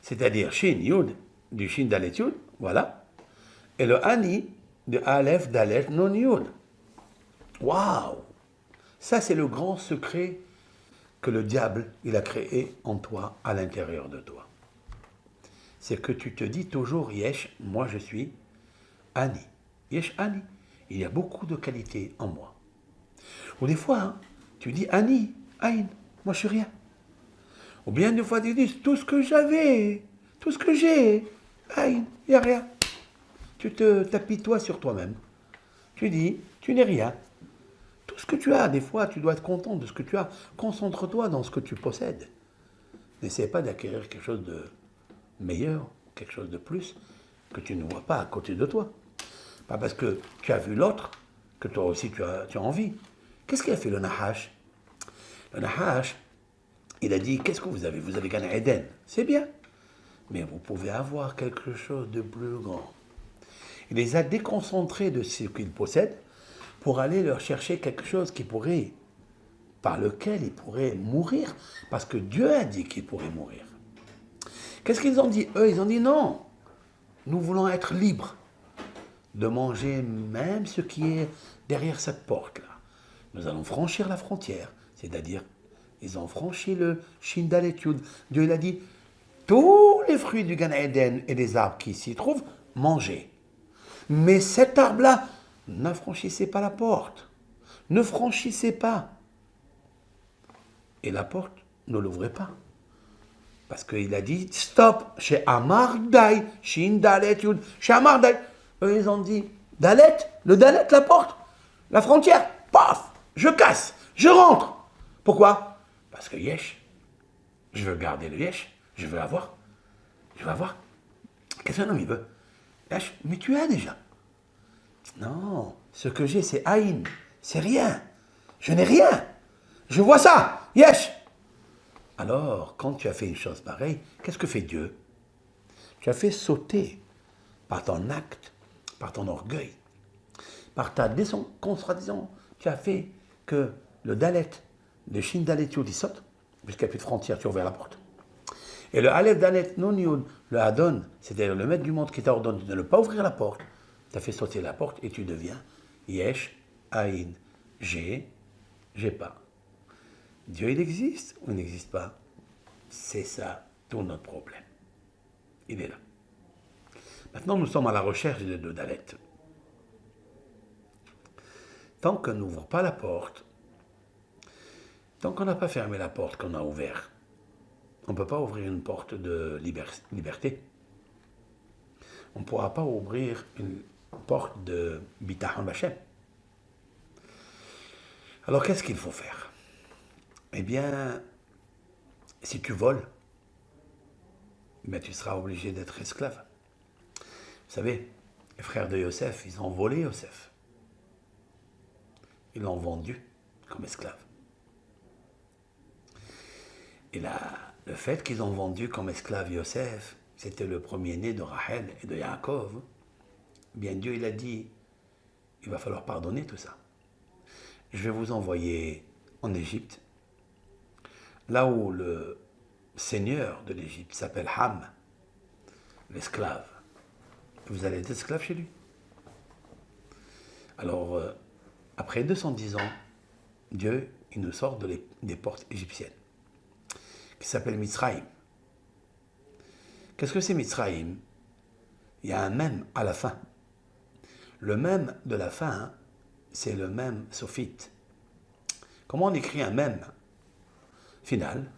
c'est-à-dire Shin, Yud, du Shin Dalet Yud, voilà. Et le Ani, de Aleph, Dalet, Nun, Yud. Waouh! Ça, c'est le grand secret que le diable, il a créé en toi, à l'intérieur de toi. C'est que tu te dis toujours, Yesh, moi je suis Ani. Yesh Ani. Il y a beaucoup de qualités en moi. Ou des fois, hein, tu dis Ani, Aïn, moi je suis rien. Ou bien des fois tu dis tout ce que j'avais, tout ce que j'ai, Aïn, il n'y a rien. Tu te t'apitoies sur toi-même. Tu dis, tu n'es rien. Tout ce que tu as, des fois, tu dois être content de ce que tu as. Concentre-toi dans ce que tu possèdes. N'essaie pas d'acquérir quelque chose de meilleur, quelque chose de plus, que tu ne vois pas à côté de toi. Pas parce que tu as vu l'autre, que toi aussi tu as envie. Qu'est-ce qu'il a fait le Nahash? Le Nahash, il a dit, qu'est-ce que vous avez? Vous avez Gan Eden. C'est bien. Mais vous pouvez avoir quelque chose de plus grand. Il les a déconcentrés de ce qu'ils possèdent pour aller leur chercher quelque chose qui pourrait, par lequel ils pourraient mourir, parce que Dieu a dit qu'ils pourraient mourir. Qu'est-ce qu'ils ont dit? Eux, ils ont dit non. Nous voulons être libres de manger même ce qui est derrière cette porte-là. Nous allons franchir la frontière, c'est-à-dire, ils ont franchi le Shin Dalet Yud. Dieu il a dit, tous les fruits du Gan Eden et des arbres qui s'y trouvent, mangez. Mais cet arbre-là, n'affranchissez pas la porte. Ne franchissez pas. Et la porte, ne l'ouvrez pas. Parce qu'il a dit, stop, chez Amar Dai, Shin Dalet Yud, chez Amar Dai. Eux, ils ont dit, Dalet, le Dalet, la porte, la frontière, paf, je casse, je rentre. Pourquoi? Parce que Yesh, je veux garder le Yesh, je veux avoir. Je veux avoir. Qu'est-ce qu'un homme il veut? Yesh, mais tu as déjà. Non, ce que j'ai, c'est Aïn, c'est rien. Je n'ai rien. Je vois ça, Yesh. Alors, quand tu as fait une chose pareille, qu'est-ce que fait Dieu? Tu as fait sauter par ton acte, par ton orgueil, par ta déconcentration, tu as fait que le Dalet, le Shin Dalet Yud, il saute, puisqu'il n'y a plus de frontière, tu ouvres la porte. Et le Aleph Dalet Nun Yud, le Adon, c'est-à-dire le maître du monde qui t'a ordonné de ne pas ouvrir la porte, tu as fait sauter la porte et tu deviens Yesh, Aïn, j'ai pas. Dieu, il existe ou il n'existe pas? C'est ça tout notre problème. Il est là. Maintenant, nous sommes à la recherche de Dalet. Tant qu'on n'ouvre pas la porte, tant qu'on n'a pas fermé la porte qu'on a ouverte, on ne peut pas ouvrir une porte de liberté. On ne pourra pas ouvrir une porte de Bitachon Bachem. Alors, qu'est-ce qu'il faut faire? Eh bien, si tu voles, mais tu seras obligé d'être esclave. Vous savez, les frères de Yosef, ils ont volé Yosef. Ils l'ont vendu comme esclave. Et là, le fait qu'ils ont vendu comme esclave Yosef, c'était le premier-né de Rachel et de Yaakov. Bien Dieu, il a dit, il va falloir pardonner tout ça. Je vais vous envoyer en Égypte, là où le seigneur de l'Égypte s'appelle Ham, l'esclave. Vous allez être esclave chez lui. Alors, après 210 ans, Dieu, il nous sort des portes égyptiennes, qui s'appelle Mitzrayim. Qu'est-ce que c'est Mitzrayim? Il y a un même à la fin. Le même de la fin, c'est le même sophite. Comment on écrit un même final?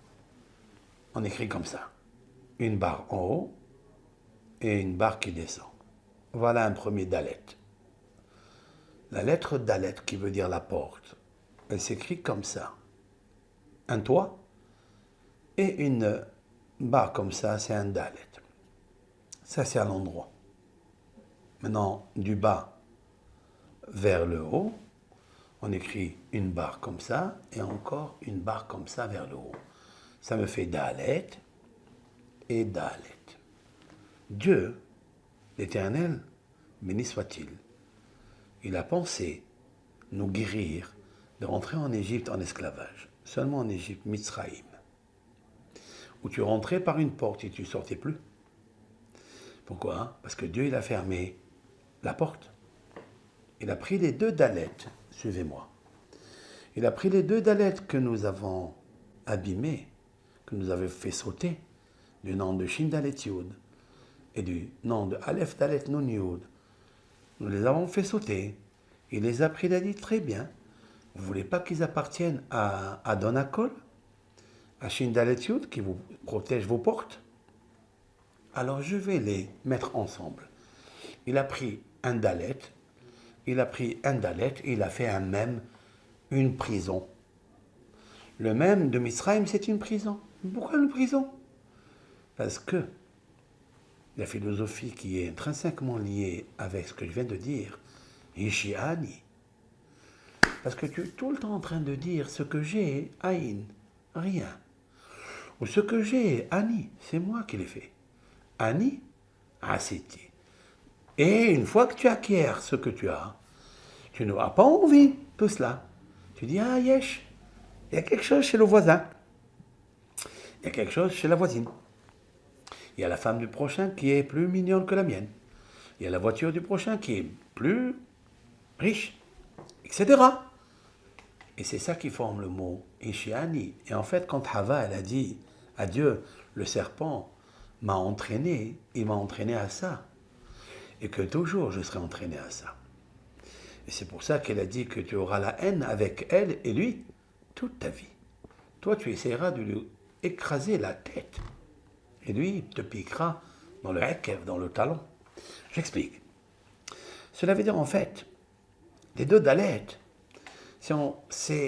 On écrit comme ça. Une barre en haut et une barre qui descend. Voilà un premier dalet. La lettre dalet qui veut dire la porte, elle s'écrit comme ça. Un toit et une barre comme ça, c'est un dalet. Ça, c'est à l'endroit. Maintenant, du bas vers le haut, on écrit une barre comme ça et encore une barre comme ça vers le haut. Ça me fait dalet et dalet. Dieu, l'Éternel, béni soit-il, il a pensé nous guérir de rentrer en Égypte en esclavage. Seulement en Égypte, Mitzrayim, où tu rentrais par une porte et tu ne sortais plus. Pourquoi? Parce que Dieu, il a fermé la porte. Il a pris les deux dalettes, suivez-moi. Il a pris les deux dalettes que nous avons abîmées, que nous avons fait sauter, du nom de Shin Dalet Yud et du nom de Aleph Dalet Nun Yud. Nous les avons fait sauter. Il les a pris, il a dit très bien. Vous ne voulez pas qu'ils appartiennent à Adonakol, à Shin Dalet Yud, qui vous protège vos portes? Alors je vais les mettre ensemble. Il a pris un dalet, il a pris un dalet et il a fait un même, une prison. Le même de Mitzrayim, c'est une prison. Pourquoi une prison? Parce que la philosophie qui est intrinsèquement liée avec ce que je viens de dire, Ishiani. Parce que tu es tout le temps en train de dire ce que j'ai, Aïn, rien. Ou ce que j'ai, Ani, c'est moi qui l'ai fait. Ani, Asiti. Et une fois que tu acquiers ce que tu as, tu n'auras pas envie de tout cela. Tu dis, ah, yesh, il y a quelque chose chez le voisin. Il y a quelque chose chez la voisine. Il y a la femme du prochain qui est plus mignonne que la mienne. Il y a la voiture du prochain qui est plus riche, etc. Et c'est ça qui forme le mot Ishiani. Et en fait, quand Hava, elle a dit à Dieu, le serpent m'a entraîné, il m'a entraîné à ça. Et que toujours je serai entraîné à ça. Et c'est pour ça qu'elle a dit que tu auras la haine avec elle et lui toute ta vie. Toi, tu essaieras de lui écraser la tête. Et lui te piquera dans le hakev, dans le talon. J'explique. Cela veut dire en fait, les deux dalettes, ce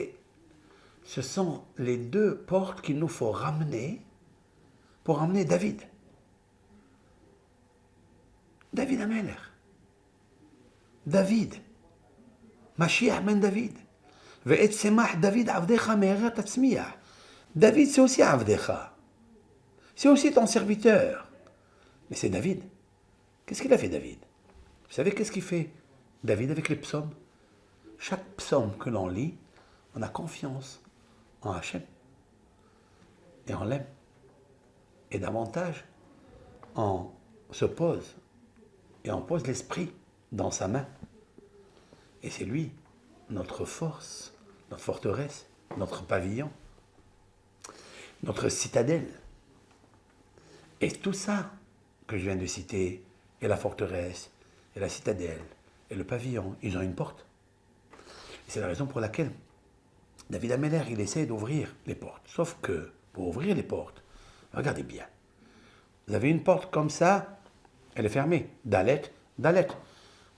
sont les deux portes qu'il nous faut ramener pour ramener David. David Ameler. David. Mashiach ben David. Ve'et semach David avdecha me'eret atzmiach. David, c'est aussi avdecha. C'est aussi ton serviteur. Mais c'est David. Qu'est-ce qu'il a fait, David? Vous savez qu'est-ce qu'il fait, David, avec les psaumes? Chaque psaume que l'on lit, on a confiance en Hachem. Et on l'aime. Et davantage, on se pose. Et on pose l'esprit dans sa main. Et c'est lui, notre force, notre forteresse, notre pavillon, notre citadelle. Et tout ça que je viens de citer, et la forteresse, et la citadelle, et le pavillon, ils ont une porte. Et c'est la raison pour laquelle David Ameller, il essaie d'ouvrir les portes. Sauf que, pour ouvrir les portes, regardez bien. Vous avez une porte comme ça, elle est fermée. Dalet, dalet.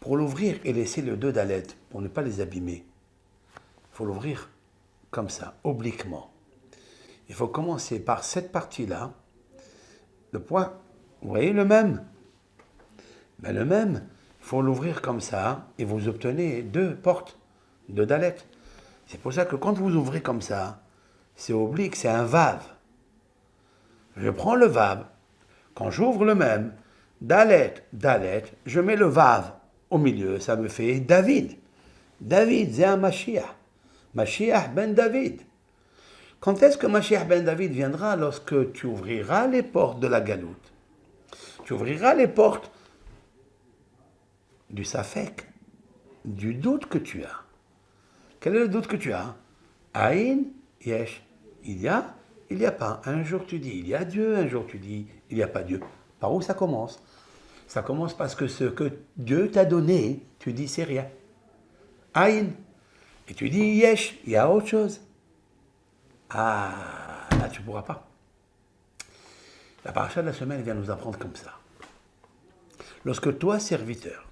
Pour l'ouvrir et laisser les deux dalettes, pour ne pas les abîmer, il faut l'ouvrir comme ça, obliquement. Il faut commencer par cette partie-là. Le point Vous voyez le même? Ben, le même, il faut l'ouvrir comme ça et vous obtenez 2 portes, 2 dalettes. C'est pour ça que quand vous ouvrez comme ça, c'est oblique, c'est un vav. Je prends le vav, quand j'ouvre le même, dalet, dalet, je mets le vav au milieu, ça me fait David. David, c'est un Mashiach. Mashiach ben David. Quand est-ce que Mashiach ben David viendra? Lorsque tu ouvriras les portes de la galoute. Tu ouvriras les portes du safek, du doute que tu as. Quel est le doute que tu as? Aïn, yesh. Il y a, il n'y a pas. Un jour tu dis il y a Dieu, un jour tu dis il n'y a pas Dieu. Par où ça commence? Ça commence parce que ce que Dieu t'a donné, tu dis c'est rien. Aïn. Et tu dis yesh, il y a autre chose. Ah, là tu ne pourras pas. La paracha de la semaine vient nous apprendre comme ça. Lorsque toi, serviteur,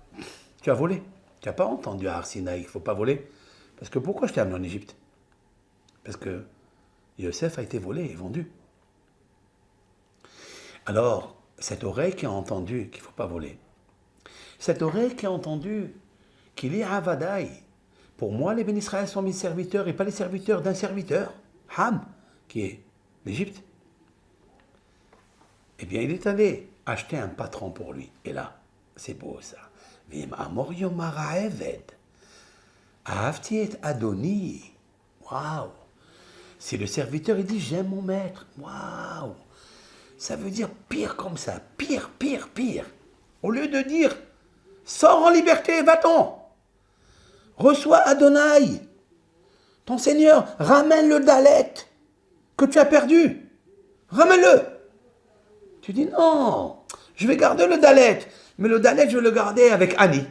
tu as volé, tu n'as pas entendu à Har Sinaï qu'il ne faut pas voler. Parce que pourquoi je t'ai amené en Égypte? Parce que Yosef a été volé et vendu. Alors, cette oreille qui a entendu qu'il ne faut pas voler, cette oreille qui a entendu qu'il y a Avadaï, pour moi, les bénis Israël sont mes serviteurs et pas les serviteurs d'un serviteur, Ham, qui est l'Égypte. Eh bien, il est allé acheter un patron pour lui. Et là, c'est beau ça. Vim amor yomar ha'eved. Ahavti et Adoni. Waouh! Si le serviteur il dit j'aime mon maître, waouh! Ça veut dire pire comme ça, pire, pire, pire. Au lieu de dire sors en liberté, va-t'en. Reçois Adonai, ton Seigneur, ramène le dalet que tu as perdu. Ramène-le. Tu dis non, je vais garder le dalet, mais le dalet je vais le garder avec Annie.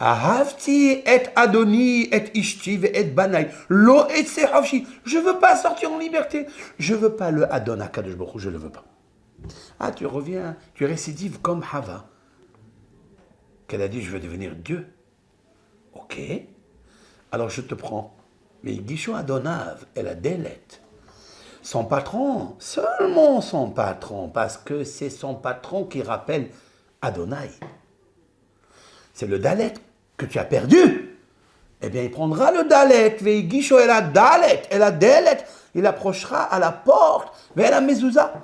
Ahavti et Adoni et Ishti et Banai. Lo et Sehavshi. Je ne veux pas sortir en liberté. Je ne veux pas le Adon Akadosh Baruch Hu, je ne le veux pas. Ah, tu reviens, tu récidives comme Hava, qu'elle a dit je veux devenir Dieu. Ok. Alors je te prends. Mais Gisho Adonav, elle a délette. Son patron, seulement son patron, parce que c'est son patron qui rappelle Adonai. C'est le dalet que tu as perdu. Eh bien, il prendra le dalet, veigisho et la dalet, et la dalet, il approchera à la porte, vers la mezouza.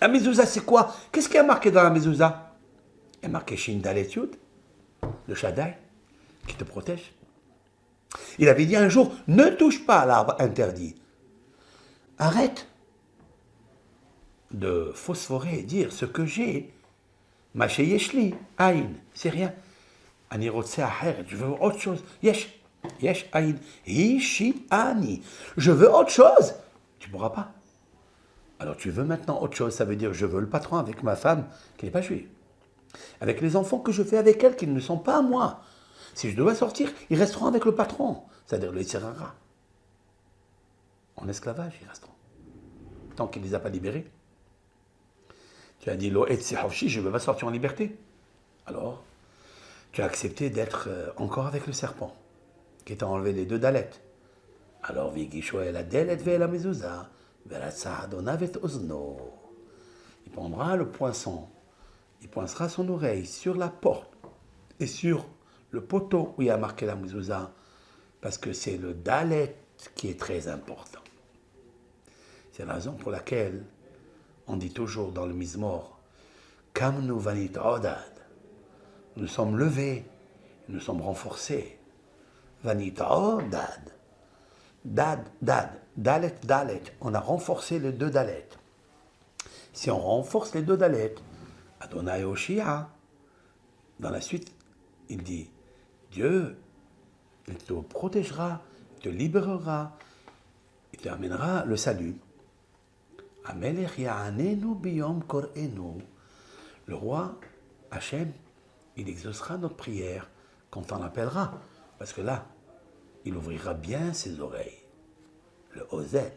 La mezouza, c'est quoi? Qu'est-ce qui a marqué dans la mezouza? Il y a marqué Shin Dalet Yud, le Shaddai, qui te protège. Il avait dit un jour, ne touche pas à l'arbre interdit. Arrête de phosphorer et dire ce que j'ai. Maché Yeshli, Aïn, c'est rien. Je veux autre chose. Yesh, yesh, aïd, ishi, ani. Je veux autre chose. Tu ne pourras pas. Alors tu veux maintenant autre chose. Ça veut dire je veux le patron avec ma femme qui n'est pas juive. Avec les enfants que je fais avec elle qui ne sont pas à moi. Si je dois sortir, ils resteront avec le patron. C'est-à-dire le Yitzhara. En esclavage, ils resteront. Tant qu'il ne les a pas libérés. Tu as dit lo et je ne veux pas sortir en liberté. Alors tu as accepté d'être encore avec le serpent, qui t'a enlevé les 2 dalettes. Alors, Vigisho et la dalet ve la mezouza, ve'atzahadonavet ozno. Il prendra le poinçon, il poincera son oreille sur la porte et sur le poteau où il y a marqué la mezouza, parce que c'est le dalet qui est très important. C'est la raison pour laquelle on dit toujours dans le Mizmor, Kamnu vanit odad. Nous sommes levés, nous sommes renforcés. Vanitao, dad. Dad, dad. Dalet, dalet. On a renforcé les 2 dalets. Si on renforce les 2 dalets, Adonai Oshia, dans la suite, il dit, Dieu, il te protégera, il te libérera, il te amènera le salut. Amelech ya'anenu biyom kor'enu. Le roi, Hachem, il exaucera notre prière quand on l'appellera. Parce que là, il ouvrira bien ses oreilles. Le Ozen.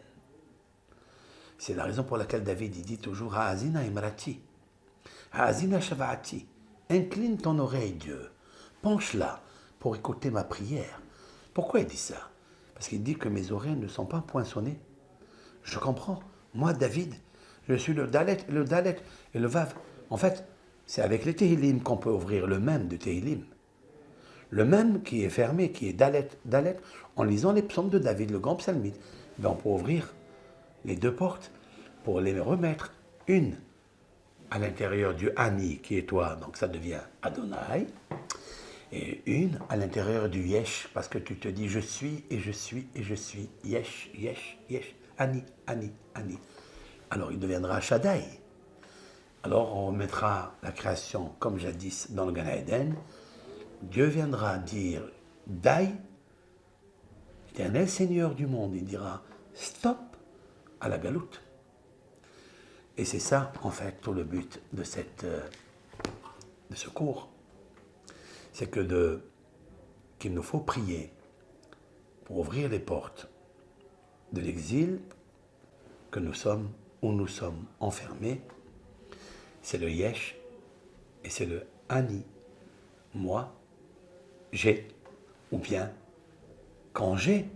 C'est la raison pour laquelle David il dit toujours Ha'azina imrati. Ha'azina shava'ati. Incline ton oreille, Dieu. Penche-la pour écouter ma prière. Pourquoi il dit ça? Parce qu'il dit que mes oreilles ne sont pas poinçonnées. Je comprends. Moi, David, Je suis le Dalet et le Vav. En fait, c'est avec les Tehillim qu'on peut ouvrir le même de Tehillim. Le même qui est fermé, qui est Dalet, en lisant les psaumes de David, le grand psalmiste, ben on peut ouvrir les deux portes pour les remettre une à l'intérieur du Ani qui est toi, donc ça devient Adonai, et une à l'intérieur du Yesh, parce que tu te dis je suis et je suis et je suis, Yesh, Yesh, Yesh, Ani, Ani, Ani. Alors il deviendra Shaddai. Alors on remettra la création comme jadis dans le Gan Eden. Dieu viendra dire Dai, éternel Seigneur du monde, il dira stop à la galoute. Et c'est ça, en fait, tout le but de ce cours. C'est qu'il nous faut prier pour ouvrir les portes de l'exil que nous sommes, où nous sommes enfermés. C'est le Yesh et c'est le Ani. Moi, j'ai, ou bien, quand j'ai,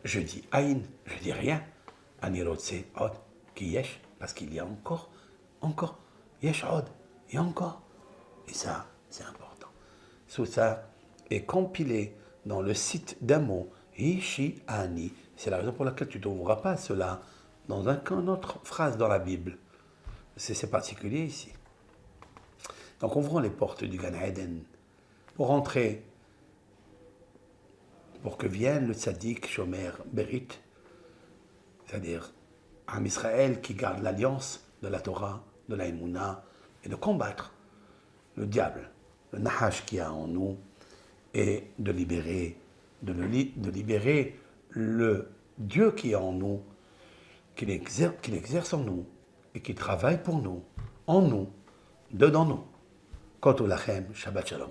je dis Aïn, je dis rien. Ani Rotse Od, qui Yesh, parce qu'il y a encore, Yesh Od, et encore. Et ça, c'est important. Tout ça est compilé dans le site d'un mot, Ishi Ani. C'est la raison pour laquelle tu ne trouveras pas cela dans une autre phrase dans la Bible. C'est particulier ici. Donc ouvrons les portes du Gan Eden pour entrer, pour que vienne le tzaddik Shomer Berit, c'est-à-dire un Israël qui garde l'alliance de la Torah, de la Emouna, et de combattre le diable, le Nahash qu'il y a en nous, et de libérer le Dieu qui est en nous, qu'il exerce en nous, et qui travaille pour nous, en nous, dedans nous. Kotou lachem, Shabbat Shalom.